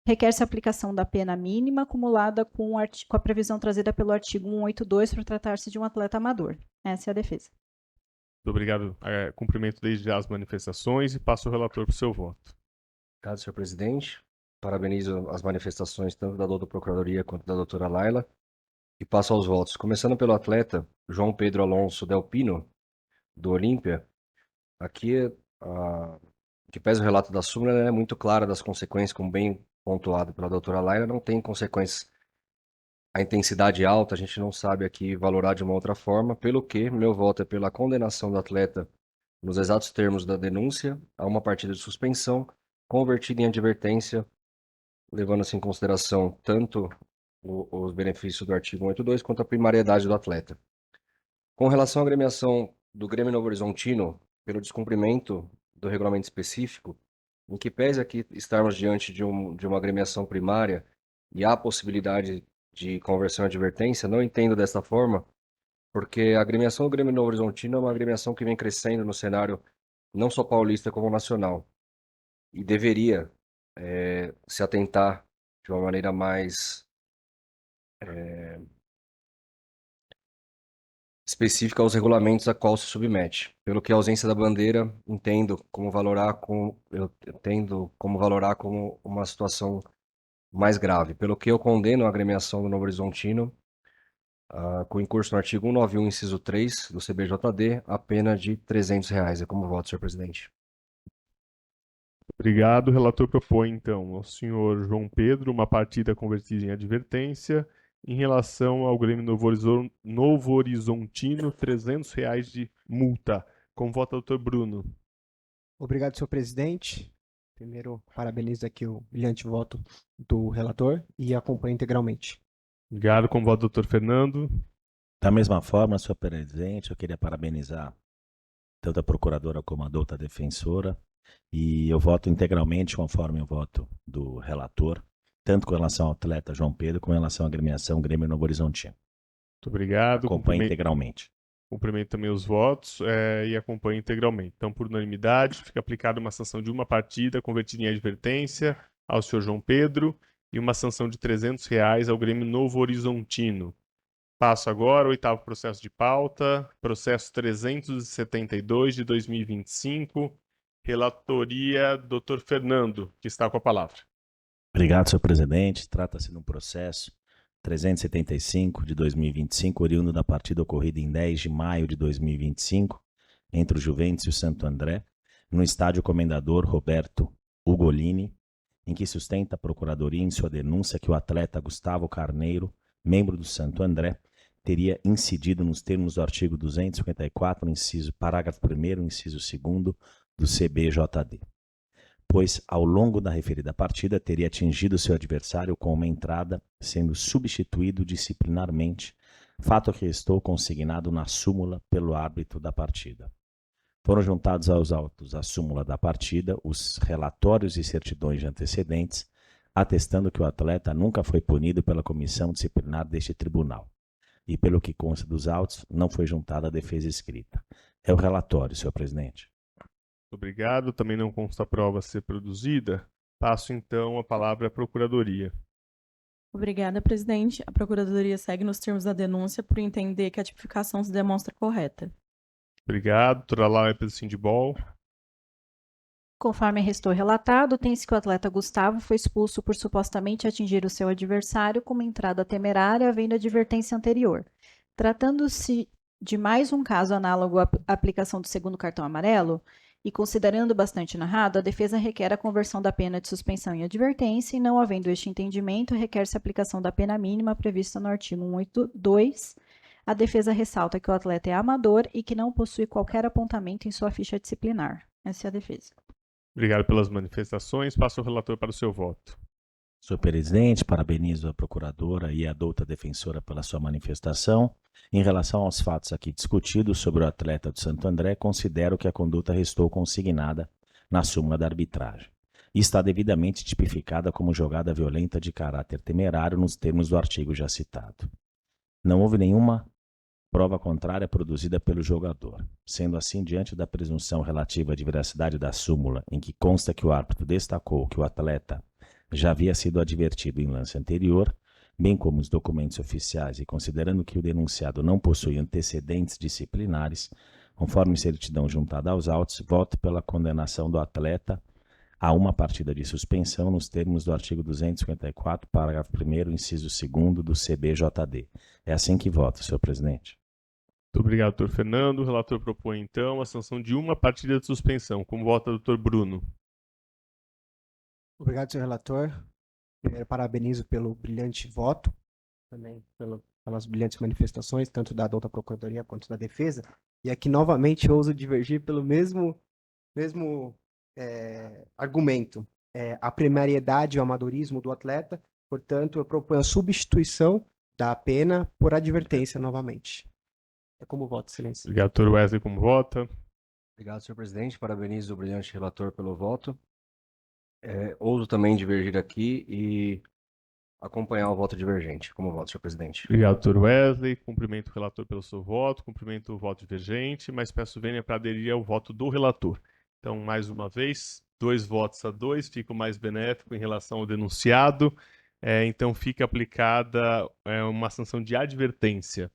requer-se a aplicação da pena mínima acumulada com a previsão trazida pelo artigo 182 por tratar-se de um atleta amador. Essa é a defesa. Muito obrigado. Cumprimento desde já as manifestações e passo o relator para o seu voto. Obrigado, senhor presidente. Parabenizo as manifestações tanto da doutora Procuradoria quanto da doutora Laila. E passo aos votos. Começando pelo atleta João Pedro Alonso Del Pino, do Olímpia. Aqui, que pese o relato da súmula, ela é muito clara das consequências, como bem pontuado pela doutora Laila, não tem consequências. A intensidade alta, a gente não sabe aqui valorar de uma outra forma, pelo que meu voto é pela condenação do atleta nos exatos termos da denúncia a uma partida de suspensão, convertida em advertência, levando-se em consideração tanto os benefícios do artigo 182 quanto a primariedade do atleta. Com relação à agremiação do Grêmio Novo Horizontino, pelo descumprimento do regulamento específico, em que pese aqui estarmos diante de uma agremiação primária e há possibilidade de conversão e advertência, não entendo dessa forma, porque a agremiação do Grêmio Novo Horizontino é uma agremiação que vem crescendo no cenário não só paulista como nacional, e deveria se atentar de uma maneira mais específica aos regulamentos a qual se submete. Pelo que a ausência da bandeira eu entendo como valorar como uma situação mais grave. Pelo que eu condeno a agremiação do Novo Horizontino, com incurso no artigo 191, inciso 3 do CBJD, a pena de R$300. É como voto, senhor presidente. Obrigado. O relator propõe, então, ao senhor João Pedro uma partida convertida em advertência em relação ao Grêmio Novo Horizontino, R$300 de multa. Com voto, doutor Bruno. Obrigado, senhor presidente. Primeiro, parabenizo aqui o brilhante voto do relator e acompanho integralmente. Obrigado. Com voto, doutor Fernando. Da mesma forma, senhor presidente, eu queria parabenizar tanto a procuradora como a doutora defensora, e eu voto integralmente conforme o voto do relator, tanto com relação ao atleta João Pedro, como com relação à agremiação Grêmio Novo Horizontino. Muito obrigado. Acompanho integralmente. Cumprimento também os votos e acompanho integralmente. Então, por unanimidade, fica aplicada uma sanção de uma partida convertida em advertência ao senhor João Pedro e uma sanção de R$300 ao Grêmio Novo Horizontino. Passo agora ao 8º processo de pauta, processo 372 de 2025, relatoria Dr. Fernando, que está com a palavra. Obrigado, senhor presidente. Trata-se de um processo 375 de 2025, oriundo da partida ocorrida em 10 de maio de 2025, entre o Juventus e o Santo André, no estádio Comendador Roberto Ugolini, em que sustenta a Procuradoria em sua denúncia que o atleta Gustavo Carneiro, membro do Santo André, teria incidido nos termos do artigo 254, parágrafo 1º, inciso 2º do CBJD, pois ao longo da referida partida teria atingido seu adversário com uma entrada, sendo substituído disciplinarmente, fato que estou consignado na súmula pelo árbitro da partida. Foram juntados aos autos a súmula da partida, os relatórios e certidões de antecedentes, atestando que o atleta nunca foi punido pela comissão disciplinar deste tribunal. E pelo que consta dos autos, não foi juntada a defesa escrita. É o relatório, senhor presidente. Obrigado. Também não consta a prova a ser produzida. Passo, então, a palavra à Procuradoria. Obrigada, presidente. A Procuradoria segue nos termos da denúncia por entender que a tipificação se demonstra correta. Obrigado. Doutora Laila pelo Sindibol. Conforme restou relatado, tem-se que o atleta Gustavo foi expulso por supostamente atingir o seu adversário com uma entrada temerária, havendo advertência anterior. Tratando-se de mais um caso análogo à aplicação do segundo cartão amarelo, E considerando bastante narrado, a defesa requer a conversão da pena de suspensão em advertência e, não havendo este entendimento, requer-se a aplicação da pena mínima prevista no artigo 182. A defesa ressalta que o atleta é amador e que não possui qualquer apontamento em sua ficha disciplinar. Essa é a defesa. Obrigado pelas manifestações. Passo o relator para o seu voto. Senhor presidente, parabenizo a procuradora e a douta defensora pela sua manifestação. Em relação aos fatos aqui discutidos sobre o atleta do Santo André, considero que a conduta restou consignada na súmula da arbitragem e está devidamente tipificada como jogada violenta de caráter temerário nos termos do artigo já citado. Não houve nenhuma prova contrária produzida pelo jogador. Sendo assim, diante da presunção relativa de veracidade da súmula, em que consta que o árbitro destacou que o atleta já havia sido advertido em lance anterior, bem como os documentos oficiais, e considerando que o denunciado não possui antecedentes disciplinares, conforme certidão juntada aos autos, voto pela condenação do atleta a uma partida de suspensão nos termos do artigo 254, parágrafo 1º, inciso 2º do CBJD. É assim que voto, senhor presidente. Muito obrigado, doutor Fernando. O relator propõe, então, a sanção de uma partida de suspensão. Como vota, doutor Bruno? Obrigado, senhor relator. Primeiro, parabenizo pelo brilhante voto, também pelas brilhantes manifestações, tanto da douta procuradoria quanto da defesa. E aqui, novamente, ouso divergir pelo mesmo argumento. A primariedade e o amadorismo do atleta, portanto, eu proponho a substituição da pena por advertência novamente. É como voto, excelência. Obrigado, doutor Wesley. Como vota? Obrigado, senhor presidente. Parabenizo o brilhante relator pelo voto. Ouso também divergir aqui e acompanhar o voto divergente. Como voto, senhor presidente. Obrigado, doutor Wesley. Cumprimento o relator pelo seu voto, cumprimento o voto divergente, mas peço vênia para aderir ao voto do relator. Então, mais uma vez, 2 votos a 2, fica o mais benéfico em relação ao denunciado. Então, fica aplicada uma sanção de advertência.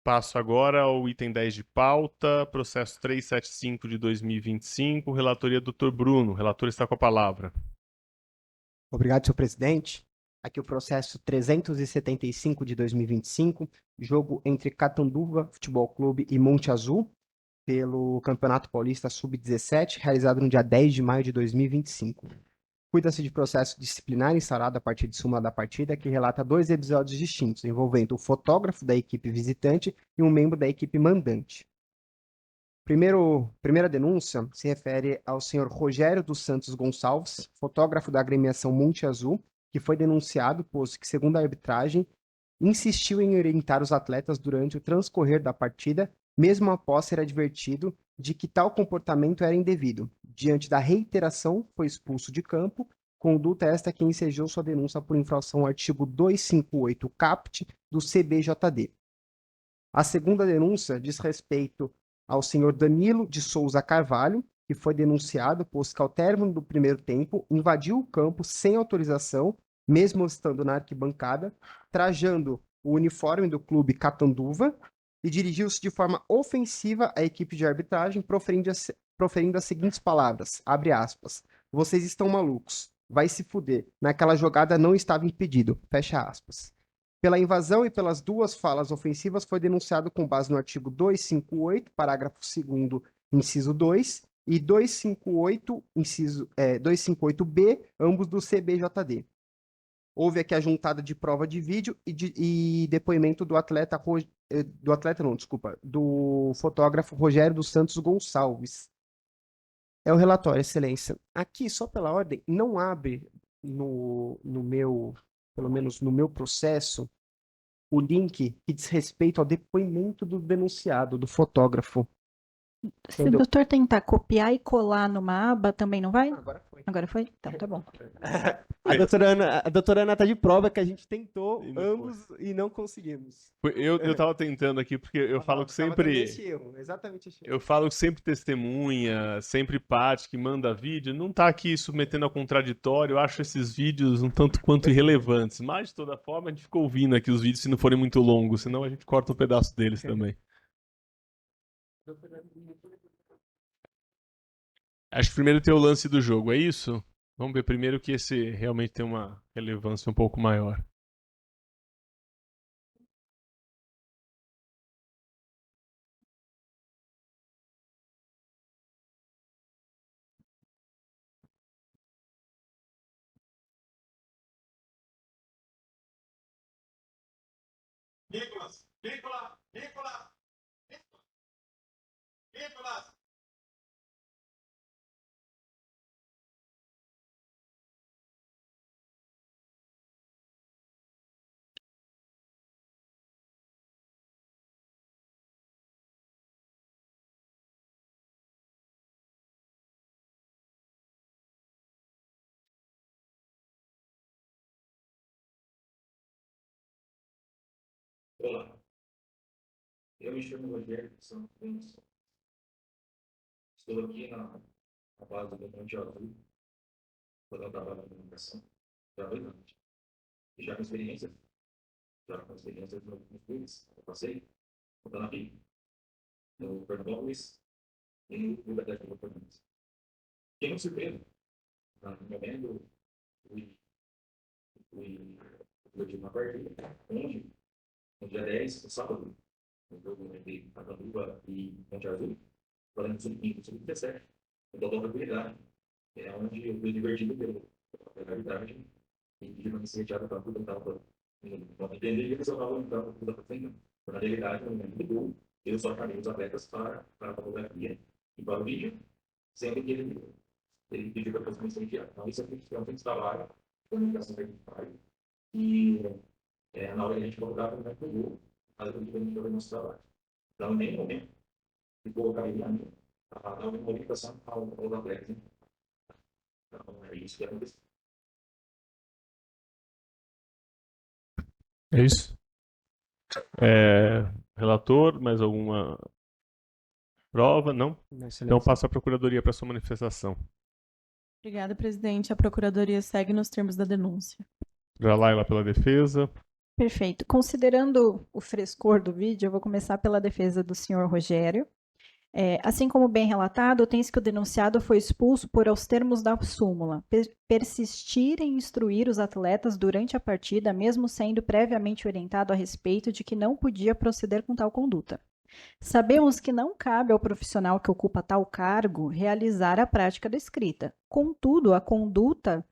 Passo agora ao item 10 de pauta, processo 375 de 2025, relatoria do Dr. Bruno. O relator está com a palavra. Obrigado, senhor presidente. Aqui o processo 375 de 2025, jogo entre Catanduva Futebol Clube e Monte Azul, pelo Campeonato Paulista Sub-17, realizado no dia 10 de maio de 2025. Cuida-se de processo disciplinar instaurado a partir de súmula da partida, que relata 2 episódios distintos, envolvendo o fotógrafo da equipe visitante e um membro da equipe mandante. Primeira denúncia se refere ao senhor Rogério dos Santos Gonçalves, fotógrafo da agremiação Monte Azul, que foi denunciado, pois que, segundo a arbitragem, insistiu em orientar os atletas durante o transcorrer da partida, mesmo após ser advertido de que tal comportamento era indevido. Diante da reiteração, foi expulso de campo, conduta esta que ensejou sua denúncia por infração ao artigo 258 caput do CBJD. A segunda denúncia diz respeito ao senhor Danilo de Souza Carvalho, que foi denunciado, pois que ao término do primeiro tempo invadiu o campo sem autorização, mesmo estando na arquibancada, trajando o uniforme do clube Catanduva e dirigiu-se de forma ofensiva à equipe de arbitragem, proferindo as seguintes palavras, abre aspas, vocês estão malucos, vai se fuder, naquela jogada não estava impedido, fecha aspas. Pela invasão e pelas 2 falas ofensivas foi denunciado com base no artigo 258, parágrafo 2º, inciso 2, e 258B, ambos do CBJD. Houve aqui a juntada de prova de vídeo e depoimento do do fotógrafo Rogério dos Santos Gonçalves. É o relatório, excelência. Aqui, só pela ordem, não abre pelo menos no meu processo, o link que diz respeito ao depoimento do denunciado, do fotógrafo. Se o doutor tentar copiar e colar numa aba, também não vai? Agora foi. Agora foi? Então, tá bom. A doutora Ana tá de prova que a gente tentou E não ambos e não conseguimos. Eu tava tentando aqui, porque eu falo que sempre... Exatamente esse erro. Eu falo que sempre testemunha, sempre parte que manda vídeo, não tá aqui submetendo a contraditório, eu acho esses vídeos um tanto quanto irrelevantes, mas de toda forma a gente fica ouvindo aqui os vídeos se não forem muito longos, senão a gente corta um pedaço deles também. Acho que primeiro tem o lance do jogo, é isso? Vamos ver primeiro que esse realmente tem uma relevância um pouco maior. Olá, eu me chamo Rogério Santos. Estou aqui na base do Monte Azul, fazendo trabalho de comunicação, já há 2 anos. E já com experiência nos clubes, eu passei, no Nabi, no Pernambucas e no Clube Atlético do Pernambucas. Fiquei muito surpreso, no momento, fui de uma partida, onde, no dia 10, no sábado, no jogo entre Atanduva e Monte Azul, falando do sub-15 e sub-17, com total tranquilidade. É onde eu fui divertido pela realidade e de uma iniciativa para tudo estava não entender que eles estavam então tudo para frente. Na realidade, no momento do gol, eu só chamei os atletas para a fotografia e para o vídeo, sendo que ele pediu para fazer uma iniciativa. Então, isso é um trabalho, comunicação que a gente faz. E na hora que a gente colocar o momento do gol, a gente vai fazer o nosso trabalho. Então, em nenhum momento, de colocar ele a dar uma comunicação aos atletas. Então, é isso que aconteceu. É isso. Relator, mais alguma prova? Não? Então passo à Procuradoria para sua manifestação. Obrigada, presidente. A Procuradoria segue nos termos da denúncia. Já lá pela defesa. Perfeito. Considerando o frescor do vídeo, eu vou começar pela defesa do senhor Rogério. Assim como bem relatado, tem-se que o denunciado foi expulso por aos termos da súmula, persistir em instruir os atletas durante a partida, mesmo sendo previamente orientado a respeito de que não podia proceder com tal conduta. Sabemos que não cabe ao profissional que ocupa tal cargo realizar a prática descrita. Contudo, a conduta,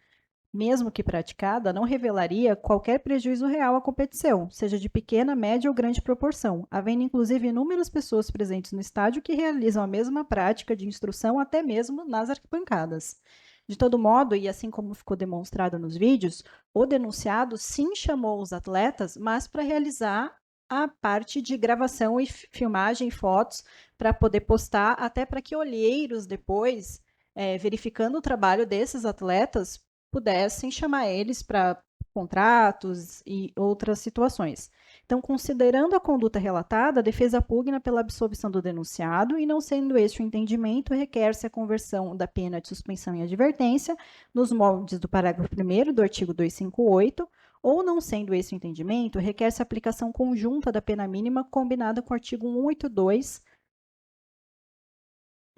mesmo que praticada, não revelaria qualquer prejuízo real à competição, seja de pequena, média ou grande proporção, havendo inclusive inúmeras pessoas presentes no estádio que realizam a mesma prática de instrução até mesmo nas arquibancadas. De todo modo, e assim como ficou demonstrado nos vídeos, o denunciado sim chamou os atletas, mas para realizar a parte de gravação e filmagem, fotos, para poder postar, até para que olheiros depois, verificando o trabalho desses atletas, pudessem chamar eles para contratos e outras situações. Então, considerando a conduta relatada, a defesa pugna pela absolvição do denunciado e, não sendo este o entendimento, requer-se a conversão da pena de suspensão em advertência nos moldes do parágrafo 1º do artigo 258, ou, não sendo esse o entendimento, requer-se a aplicação conjunta da pena mínima combinada com o artigo 182,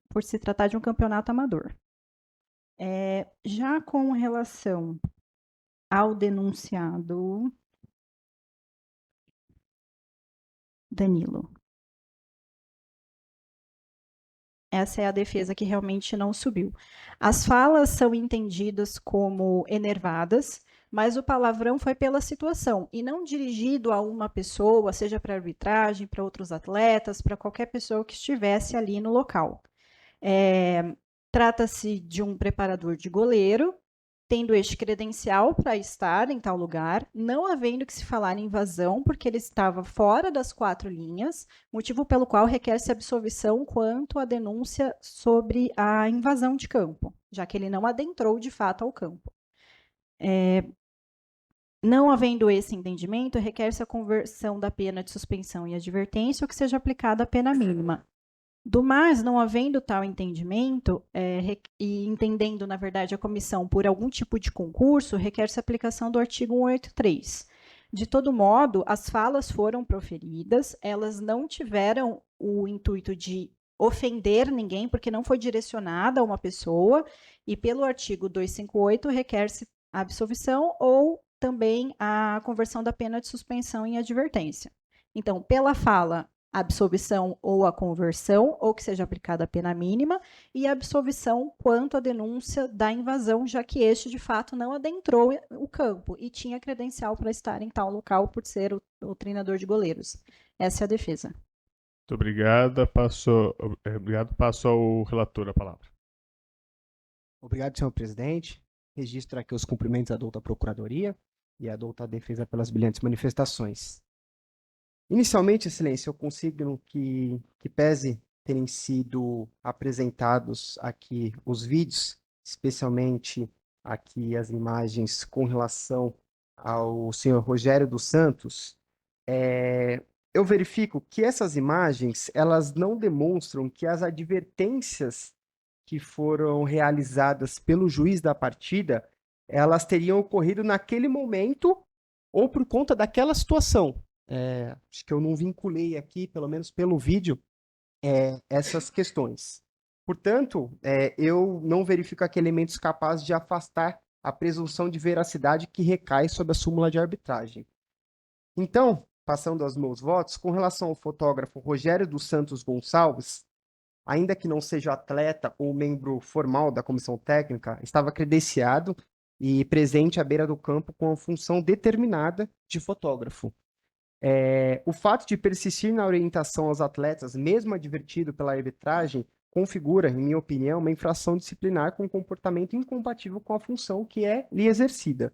por se tratar de um campeonato amador. Já com relação ao denunciado Danilo. Essa é a defesa que realmente não subiu. As falas são entendidas como enervadas, mas o palavrão foi pela situação e não dirigido a uma pessoa, seja para arbitragem, para outros atletas, para qualquer pessoa que estivesse ali no local. Trata-se de um preparador de goleiro, tendo este credencial para estar em tal lugar, não havendo que se falar em invasão, porque ele estava fora das 4 linhas, motivo pelo qual requer-se absolvição quanto à denúncia sobre a invasão de campo, já que ele não adentrou de fato ao campo. Não havendo esse entendimento, requer-se a conversão da pena de suspensão e advertência, ou que seja aplicada a pena mínima. Do mais, não havendo tal entendimento, e entendendo, na verdade, a comissão por algum tipo de concurso, requer-se a aplicação do artigo 183. De todo modo, as falas foram proferidas, elas não tiveram o intuito de ofender ninguém, porque não foi direcionada a uma pessoa, e pelo artigo 258 requer-se a absolvição ou também a conversão da pena de suspensão em advertência. Então, pela fala, a absolvição ou a conversão, ou que seja aplicada a pena mínima, e a absolvição quanto à denúncia da invasão, já que este, de fato, não adentrou o campo e tinha credencial para estar em tal local por ser o treinador de goleiros. Essa é a defesa. Muito obrigado. Passo ao relator a palavra. Obrigado, senhor presidente. Registro aqui os cumprimentos à douta Procuradoria e à douta Defesa pelas brilhantes manifestações. Inicialmente, excelência, eu consigo que pese terem sido apresentados aqui os vídeos, especialmente aqui as imagens com relação ao senhor Rogério dos Santos, eu verifico que essas imagens, elas não demonstram que as advertências que foram realizadas pelo juiz da partida, elas teriam ocorrido naquele momento ou por conta daquela situação. Acho que eu não vinculei aqui, pelo menos pelo vídeo, essas questões. Portanto, eu não verifico aqui elementos capazes de afastar a presunção de veracidade que recai sobre a súmula de arbitragem. Então, passando aos meus votos, com relação ao fotógrafo Rogério dos Santos Gonçalves, ainda que não seja atleta ou membro formal da comissão técnica, estava credenciado e presente à beira do campo com a função determinada de fotógrafo. O fato de persistir na orientação aos atletas, mesmo advertido pela arbitragem, configura, em minha opinião, uma infração disciplinar com comportamento incompatível com a função que é lhe exercida.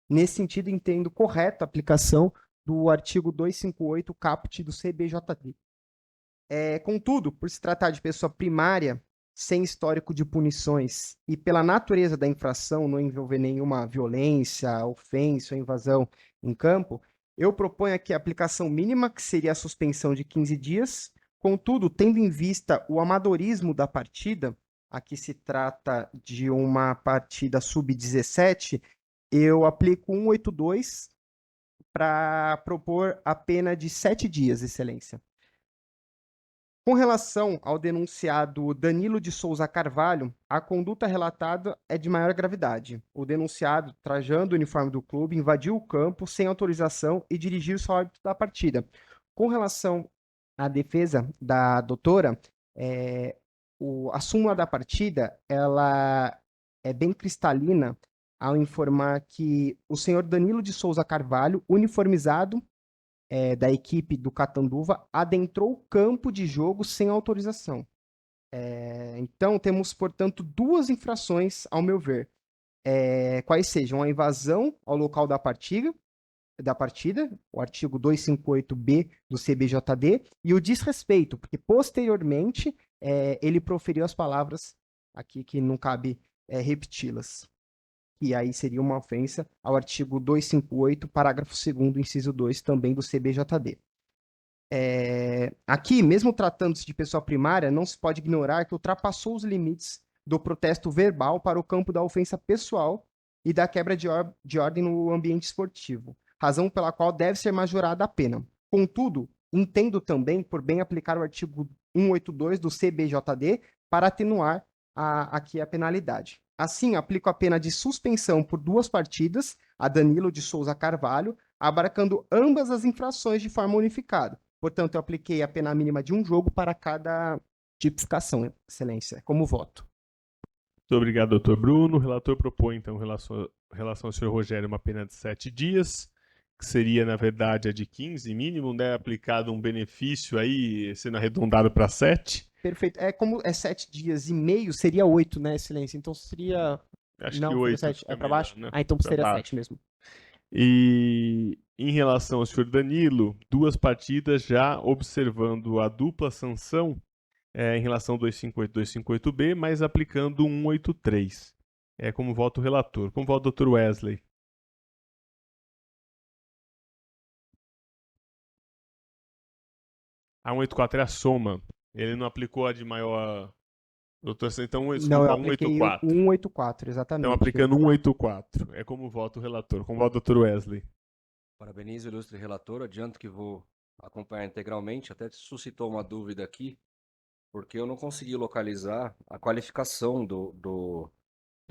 Nesse sentido, entendo correta a aplicação do artigo 258 caput do CBJD. Contudo, por se tratar de pessoa primária, sem histórico de punições, e pela natureza da infração não envolver nenhuma violência, ofensa ou invasão em campo, eu proponho aqui a aplicação mínima, que seria a suspensão de 15 dias. Contudo, tendo em vista o amadorismo da partida, aqui se trata de uma partida sub-17, eu aplico 182 para propor a pena de 7 dias, excelência. Com relação ao denunciado Danilo de Souza Carvalho, a conduta relatada é de maior gravidade. O denunciado, trajando o uniforme do clube, invadiu o campo sem autorização e dirigiu-se ao árbitro da partida. Com relação à defesa da doutora, a súmula da partida ela é bem cristalina ao informar que o senhor Danilo de Souza Carvalho, uniformizado, da equipe do Catanduva, adentrou o campo de jogo sem autorização. Então, temos, portanto, duas infrações, ao meu ver. Quais sejam a invasão ao local da partida, o artigo 258-B do CBJD, e o desrespeito, porque, posteriormente, ele proferiu as palavras aqui que não cabe repeti-las. E aí seria uma ofensa ao artigo 258, parágrafo 2º, inciso 2, também do CBJD. Aqui, mesmo tratando-se de pessoa primária, não se pode ignorar que ultrapassou os limites do protesto verbal para o campo da ofensa pessoal e da quebra de ordem no ambiente esportivo, razão pela qual deve ser majorada a pena. Contudo, entendo também por bem aplicar o artigo 182 do CBJD para atenuar aqui a penalidade. Assim, aplico a pena de suspensão por 2 partidas a Danilo de Souza Carvalho, abarcando ambas as infrações de forma unificada. Portanto, eu apliquei a pena mínima de um jogo para cada tipificação, excelência, como voto. Muito obrigado, doutor Bruno. O relator propõe, então, em relação ao senhor Rogério, uma pena de 7 dias, que seria, na verdade, a de 15 mínimo, né? Aplicado um benefício aí, sendo arredondado para 7. Perfeito. Como é 7 dias e meio, seria 8, né, excelência? Então seria... Acho não, que 8 7 fica para melhor, baixo? né? Então Pra seria baixo. 7 mesmo. E em relação ao senhor Danilo, 2 partidas já observando a dupla sanção em relação ao 258 e 258B, mas aplicando 183. Como voto o relator. Como voto o Dr. Wesley? A 184 é a soma. Ele não aplicou a de maior... Doutor, então, Não, desculpa, eu apliquei 184. 184, exatamente. Então, aplicando 184. Como voto o relator. Como voto o Dr. Wesley? Parabenizo o ilustre relator, adianto que vou acompanhar integralmente, até suscitou uma dúvida aqui, porque eu não consegui localizar a qualificação do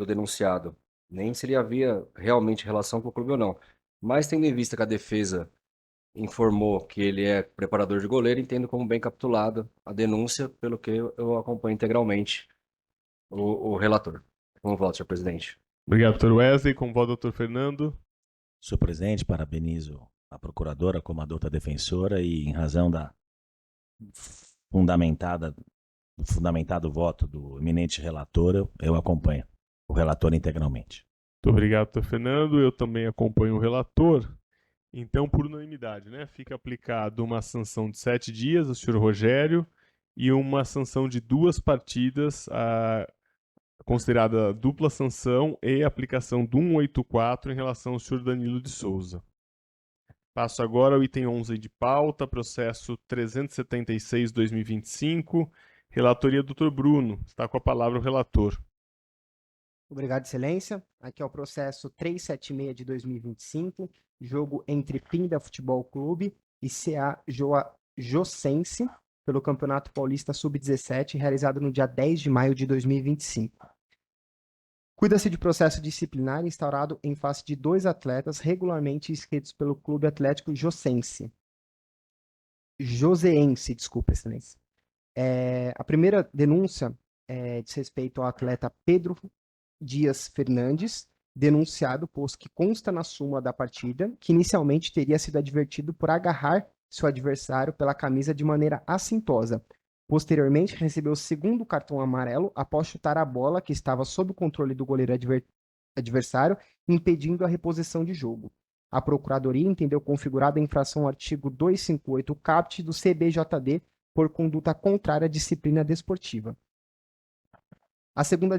denunciado, nem se ele havia realmente relação com o clube ou não. Mas tendo em vista que a defesa informou que ele é preparador de goleiro, entendo como bem capitulado a denúncia, pelo que eu acompanho integralmente o relator. Como voto, senhor presidente? Obrigado, doutor Wesley. Com voto, doutor Fernando. Senhor presidente, parabenizo a procuradora como adulta defensora e, em razão da fundamentado voto do eminente relator, eu acompanho o relator integralmente. Muito obrigado, doutor Fernando. Eu também acompanho o relator. Então, por unanimidade, né, fica aplicado uma sanção de 7 dias ao senhor Rogério e uma sanção de 2 partidas, considerada dupla sanção e aplicação do 184 em relação ao senhor Danilo de Souza. Passo agora ao item 11 de pauta, processo 376/2025, relatoria do Dr. Bruno. Está com a palavra o relator. Obrigado, excelência. Aqui é o processo 376 de 2025, jogo entre Pinda Futebol Clube e CA Jossense pelo Campeonato Paulista Sub-17, realizado no dia 10 de maio de 2025. Cuida-se de processo disciplinar instaurado em face de 2 atletas regularmente inscritos pelo Clube Atlético Joseense, desculpa, excelência. A primeira denúncia diz respeito ao atleta Pedro Dias Fernandes, denunciado, posto que consta na súmula da partida, que inicialmente teria sido advertido por agarrar seu adversário pela camisa de maneira assintosa. Posteriormente, recebeu o segundo cartão amarelo após chutar a bola que estava sob o controle do goleiro adversário, impedindo a reposição de jogo. A Procuradoria entendeu configurada a infração ao artigo 258 caput do CBJD por conduta contrária à disciplina desportiva. A segunda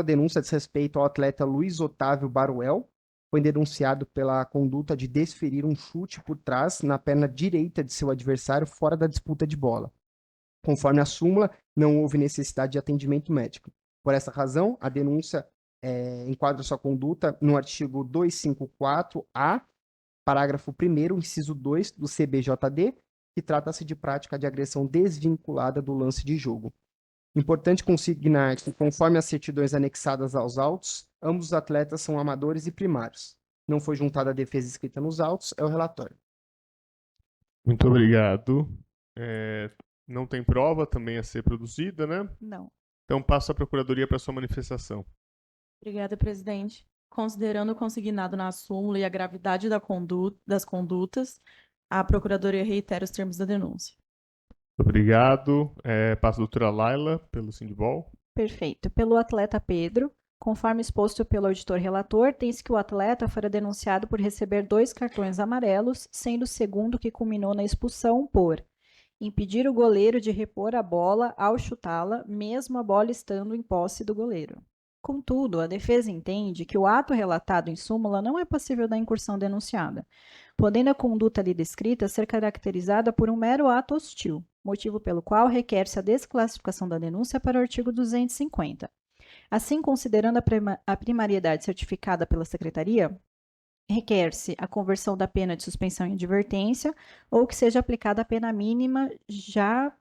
denúncia diz respeito ao atleta Luiz Otávio Baruel, foi denunciado pela conduta de desferir um chute por trás na perna direita de seu adversário fora da disputa de bola. Conforme a súmula, não houve necessidade de atendimento médico. Por essa razão, a denúncia enquadra sua conduta no artigo 254-A, parágrafo 1º, inciso 2 do CBJD, que trata-se de prática de agressão desvinculada do lance de jogo. Importante consignar que, conforme as certidões anexadas aos autos, ambos os atletas são amadores e primários. Não foi juntada a defesa escrita nos autos, é o relatório. Muito obrigado. Não tem prova também a ser produzida, né? Não. Então passo a Procuradoria para sua manifestação. Obrigada, presidente. Considerando o consignado na súmula e a gravidade das condutas, a Procuradoria reitera os termos da denúncia. Obrigado. Passo a doutora Laila, pelo Sindibol. Perfeito. Pelo atleta Pedro, conforme exposto pelo auditor relator, tem-se que o atleta fora denunciado por receber 2 cartões amarelos, sendo o segundo que culminou na expulsão por impedir o goleiro de repor a bola ao chutá-la, mesmo a bola estando em posse do goleiro. Contudo, a defesa entende que o ato relatado em súmula não é passível da incursão denunciada, podendo a conduta ali descrita ser caracterizada por um mero ato hostil, motivo pelo qual requer-se a desclassificação da denúncia para o artigo 250. Assim, considerando a primariedade certificada pela Secretaria, requer-se a conversão da pena de suspensão em advertência ou que seja aplicada a pena mínima já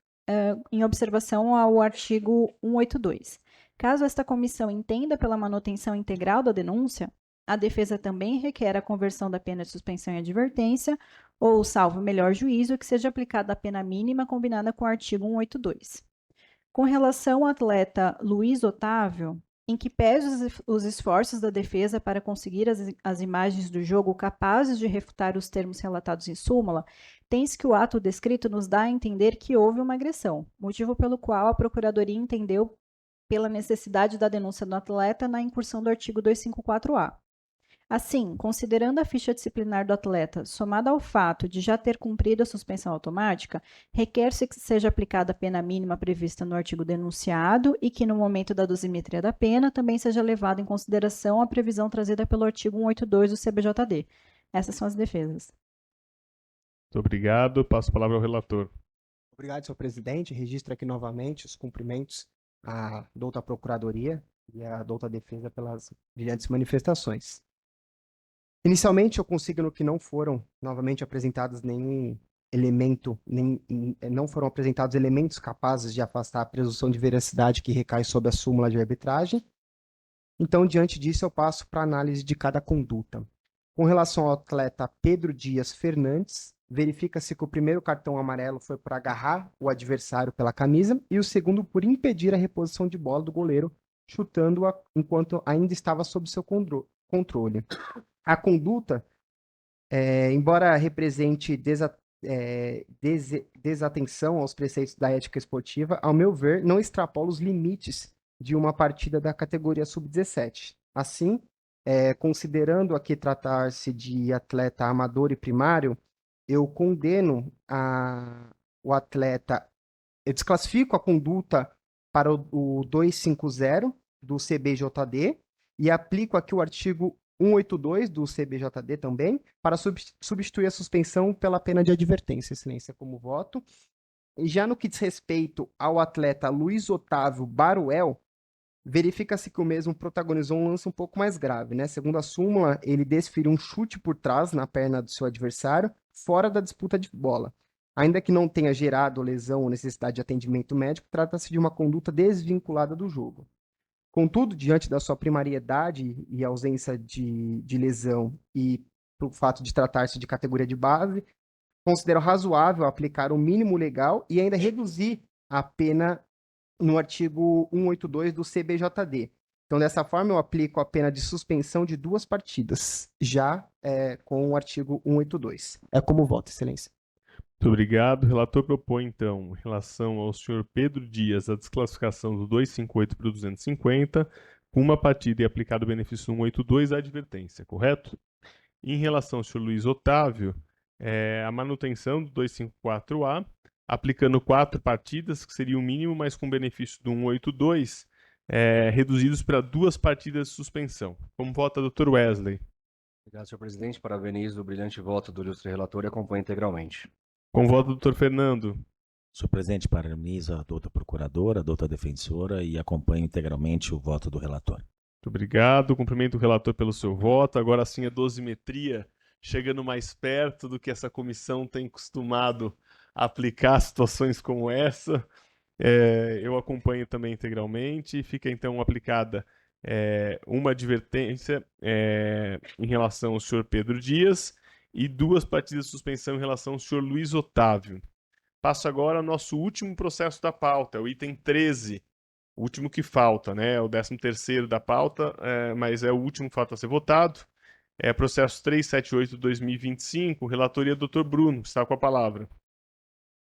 em observação ao artigo 182. Caso esta comissão entenda pela manutenção integral da denúncia, a defesa também requer a conversão da pena de suspensão em advertência ou, salvo melhor juízo, que seja aplicada a pena mínima combinada com o artigo 182. Com relação ao atleta Luiz Otávio, em que pese os esforços da defesa para conseguir as imagens do jogo capazes de refutar os termos relatados em súmula, tem-se que o ato descrito nos dá a entender que houve uma agressão, motivo pelo qual a Procuradoria entendeu pela necessidade da denúncia do atleta na incursão do artigo 254-A. Assim, considerando a ficha disciplinar do atleta, somada ao fato de já ter cumprido a suspensão automática, requer-se que seja aplicada a pena mínima prevista no artigo denunciado e que, no momento da dosimetria da pena, também seja levada em consideração a previsão trazida pelo artigo 182 do CBJD. Essas são as defesas. Muito obrigado. Passo a palavra ao relator. Obrigado, senhor presidente. Registro aqui novamente os cumprimentos à douta Procuradoria e à douta Defesa pelas brilhantes manifestações. Inicialmente, eu consigno que não foram novamente apresentados nenhum elemento, não foram apresentados elementos capazes de afastar a presunção de veracidade que recai sobre a súmula de arbitragem. Então, diante disso, eu passo para a análise de cada conduta. Com relação ao atleta Pedro Dias Fernandes, verifica-se que o primeiro cartão amarelo foi por agarrar o adversário pela camisa e o segundo por impedir a reposição de bola do goleiro, chutando-a enquanto ainda estava sob seu controle. A conduta, embora represente desatenção aos preceitos da ética esportiva, ao meu ver, não extrapola os limites de uma partida da categoria sub-17. Assim, considerando aqui tratar-se de atleta amador e primário, eu condeno o atleta, eu desclassifico a conduta para o 250 do CBJD e aplico aqui o artigo 182 do CBJD também, para substituir a suspensão pela pena de advertência. Excelência, como voto. E já no que diz respeito ao atleta Luiz Otávio Baruel, verifica-se que o mesmo protagonizou um lance um pouco mais grave, né? Segundo a súmula, ele desferiu um chute por trás na perna do seu adversário, fora da disputa de bola. Ainda que não tenha gerado lesão ou necessidade de atendimento médico, trata-se de uma conduta desvinculada do jogo. Contudo, diante da sua primariedade e ausência de lesão e pelo fato de tratar-se de categoria de base, considero razoável aplicar o mínimo legal e ainda reduzir a pena no artigo 182 do CBJD. Então, dessa forma, eu aplico a pena de suspensão de 2 partidas, já com o artigo 182. É como voto, Excelência. Muito obrigado. O relator propõe, então, em relação ao senhor Pedro Dias, a desclassificação do 258 para o 250, com uma partida e aplicado o benefício 182, a advertência, correto? Em relação ao senhor Luiz Otávio, a manutenção do 254A, aplicando 4 partidas, que seria o mínimo, mas com benefício do 182, reduzidos para 2 partidas de suspensão. Como vota, Dr. Wesley? Obrigado, senhor presidente. Parabenizo o brilhante voto do ilustre relator e acompanho integralmente. Como vota, Dr. Fernando? Senhor presidente, parabenizo a doutora procuradora, a doutora defensora e acompanho integralmente o voto do relator. Muito obrigado. Cumprimento o relator pelo seu voto. Agora sim a dosimetria chegando mais perto do que essa comissão tem costumado aplicar situações como essa. Eu acompanho também integralmente. Fica então aplicada uma advertência em relação ao senhor Pedro Dias e 2 partidas de suspensão em relação ao senhor Luiz Otávio. Passo agora ao nosso último processo da pauta, o item 13. O último que falta, né? O 13º da pauta, mas é o último que falta a ser votado. É processo 378/2025, relatoria do Dr. Bruno, está com a palavra.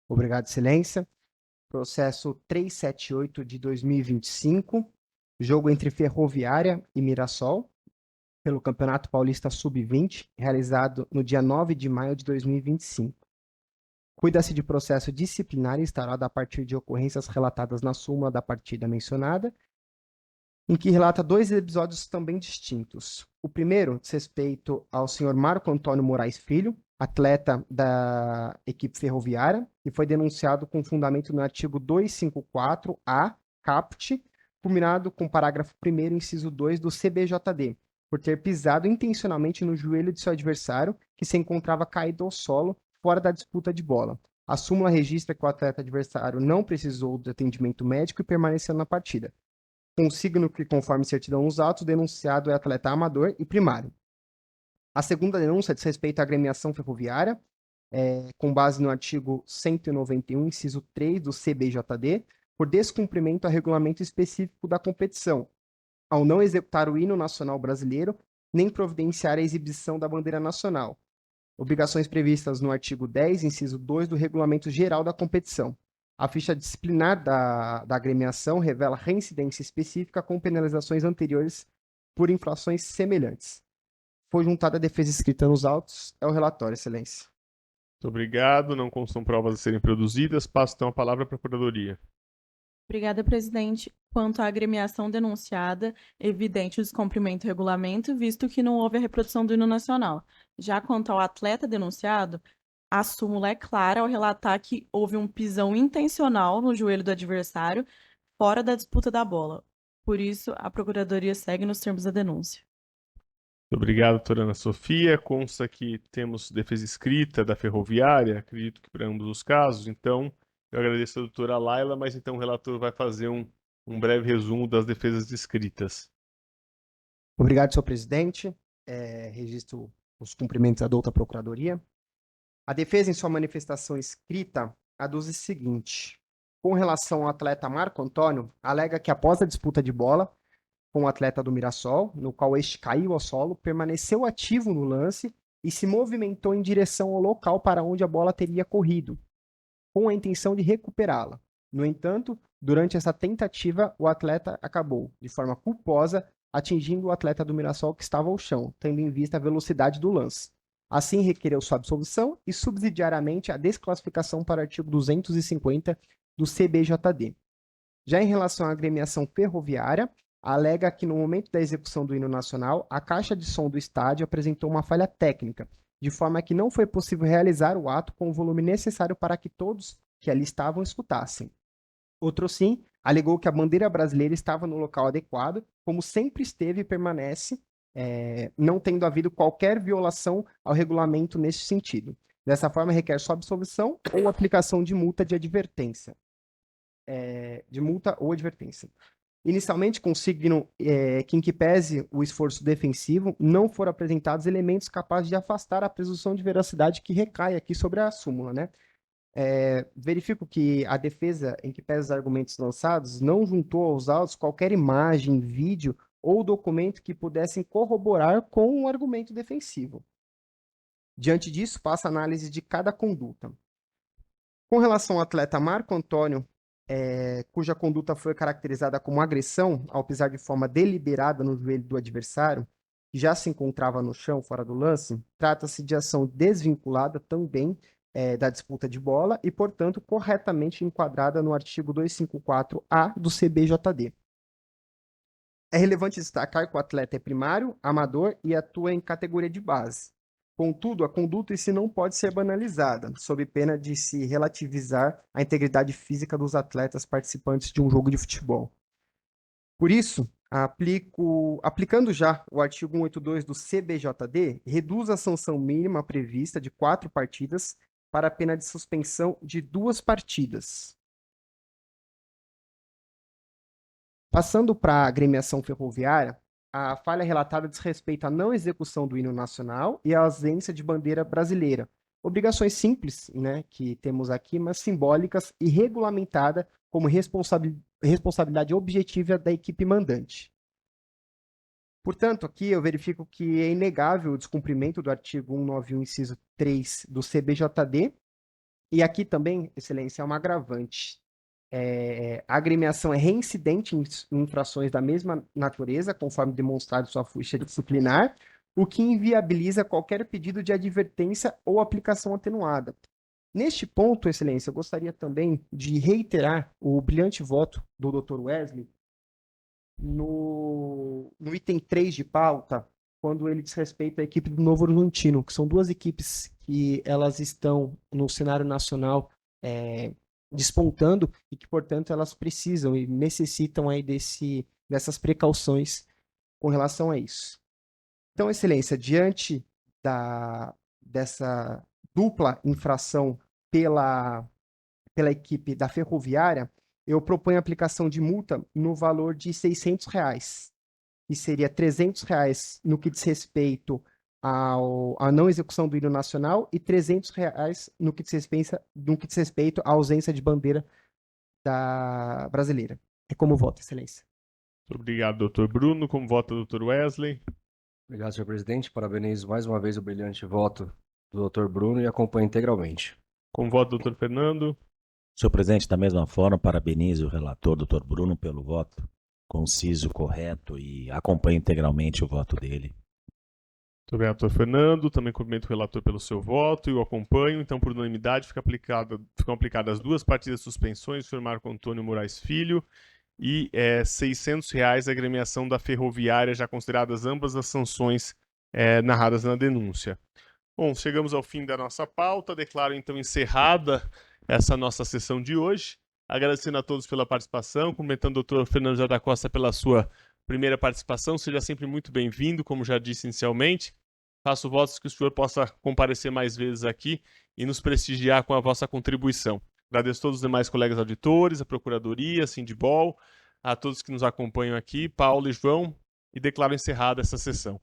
Obrigado, Excelência. Processo 378 de 2025, jogo entre Ferroviária e Mirassol, pelo Campeonato Paulista Sub-20, realizado no dia 9 de maio de 2025. Cuida-se de processo disciplinar instaurado a partir de ocorrências relatadas na súmula da partida mencionada, em que relata 2 episódios também distintos. O primeiro diz respeito ao senhor Marco Antônio Moraes Filho, atleta da equipe ferroviária, que foi denunciado com fundamento no artigo 254-A, caput, culminado com o parágrafo 1º, inciso 2 do CBJD, por ter pisado intencionalmente no joelho de seu adversário, que se encontrava caído ao solo, fora da disputa de bola. A súmula registra que o atleta adversário não precisou de atendimento médico e permaneceu na partida. Consigno que, conforme certidão nos autos, o denunciado é atleta amador e primário. A segunda denúncia diz respeito à agremiação ferroviária, com base no artigo 191, inciso 3 do CBJD, por descumprimento a regulamento específico da competição, ao não executar o hino nacional brasileiro, nem providenciar a exibição da bandeira nacional. Obrigações previstas no artigo 10, inciso 2 do Regulamento Geral da Competição. A ficha disciplinar da agremiação revela reincidência específica com penalizações anteriores por infrações semelhantes. Foi juntada a defesa escrita nos autos. É o relatório, Excelência. Muito obrigado. Não constam provas a serem produzidas. Passo então a palavra à Procuradoria. Obrigada, presidente. Quanto à agremiação denunciada, evidente o descumprimento do regulamento, visto que não houve a reprodução do hino nacional. Já quanto ao atleta denunciado, a súmula é clara ao relatar que houve um pisão intencional no joelho do adversário, fora da disputa da bola. Por isso, a Procuradoria segue nos termos da denúncia. Muito obrigado, doutora Ana Sofia. Consta que temos defesa escrita da Ferroviária, acredito que para ambos os casos. Então, eu agradeço a doutora Laila, mas então o relator vai fazer um breve resumo das defesas escritas. Obrigado, senhor presidente. Registro os cumprimentos à douta Procuradoria. A defesa, em sua manifestação escrita, aduz o seguinte: com relação ao atleta Marco Antônio, alega que após a disputa de bola com o atleta do Mirassol, no qual este caiu ao solo, permaneceu ativo no lance e se movimentou em direção ao local para onde a bola teria corrido, com a intenção de recuperá-la. No entanto, durante essa tentativa, o atleta acabou, de forma culposa, atingindo o atleta do Mirassol que estava ao chão, tendo em vista a velocidade do lance. Assim, requereu sua absolvição e, subsidiariamente, a desclassificação para o artigo 250 do CBJD. Já em relação à agremiação ferroviária, alega que no momento da execução do hino nacional, a caixa de som do estádio apresentou uma falha técnica, de forma que não foi possível realizar o ato com o volume necessário para que todos que ali estavam escutassem. Outro sim, alegou que a bandeira brasileira estava no local adequado, como sempre esteve e permanece, não tendo havido qualquer violação ao regulamento neste sentido. Dessa forma, requer sua absolvição ou aplicação de multa de advertência. Inicialmente, consignam que, em que pese o esforço defensivo, não foram apresentados elementos capazes de afastar a presunção de veracidade que recai aqui sobre a súmula, né? Verifico que a defesa, em que pese os argumentos lançados, não juntou aos autos qualquer imagem, vídeo ou documento que pudessem corroborar com o argumento defensivo. Diante disso, passa a análise de cada conduta. Com relação ao atleta Marco Antônio, cuja conduta foi caracterizada como agressão ao pisar de forma deliberada no joelho do adversário, que já se encontrava no chão, fora do lance, trata-se de ação desvinculada também da disputa de bola e, portanto, corretamente enquadrada no artigo 254-A do CBJD. É relevante destacar que o atleta é primário, amador e atua em categoria de base. Contudo, a conduta em si não pode ser banalizada, sob pena de se relativizar a integridade física dos atletas participantes de um jogo de futebol. Por isso, aplicando já o artigo 182 do CBJD, reduz a sanção mínima prevista de 4 partidas para a pena de suspensão de 2 partidas. Passando para a agremiação ferroviária, a falha relatada diz respeito à não execução do hino nacional e à ausência de bandeira brasileira. Obrigações simples, né, que temos aqui, mas simbólicas e regulamentada como responsabilidade objetiva da equipe mandante. Portanto, aqui eu verifico que é inegável o descumprimento do artigo 191, inciso 3 do CBJD, e aqui também, Excelência, é uma agravante. A agremiação é reincidente em infrações da mesma natureza, conforme demonstrado em sua ficha disciplinar, o que inviabiliza qualquer pedido de advertência ou aplicação atenuada. Neste ponto, Excelência, eu gostaria também de reiterar o brilhante voto do Dr. Wesley no item 3 de pauta, quando ele diz respeito à equipe do Novo Horizontino, que são 2 equipes que elas estão no cenário nacional despontando e que, portanto, elas precisam e necessitam aí dessas precauções com relação a isso. Então, Excelência, diante dessa dupla infração pela equipe da Ferroviária, eu proponho a aplicação de multa no valor de R$ 600, que seria R$ 300 no que diz respeito à não execução do hino nacional e R$ 300 no que diz respeito à ausência de bandeira brasileira. É como voto, Excelência. Muito obrigado, doutor Bruno. Como vota o doutor Wesley? Obrigado, senhor presidente. Parabenizo mais uma vez o brilhante voto do doutor Bruno e acompanho integralmente. Como vota o doutor Fernando? Senhor presidente, da mesma forma, parabenizo o relator, doutor Bruno, pelo voto conciso, correto e acompanho integralmente o voto dele. Muito obrigado, doutor Fernando. Também cumprimento o relator pelo seu voto e o acompanho. Então, por unanimidade, ficam aplicadas as 2 partidas de suspensões do senhor Marco Antônio Moraes Filho e R$ 600 a agremiação da Ferroviária, já consideradas ambas as sanções narradas na denúncia. Bom, chegamos ao fim da nossa pauta. Declaro, então, encerrada essa nossa sessão de hoje. Agradecendo a todos pela participação, cumprimentando o doutor Fernando José da Costa pela sua primeira participação. Seja sempre muito bem-vindo, como já disse inicialmente. Faço votos que o senhor possa comparecer mais vezes aqui e nos prestigiar com a vossa contribuição. Agradeço a todos os demais colegas auditores, a Procuradoria, a Sindibol, a todos que nos acompanham aqui, Paulo e João, e declaro encerrada essa sessão.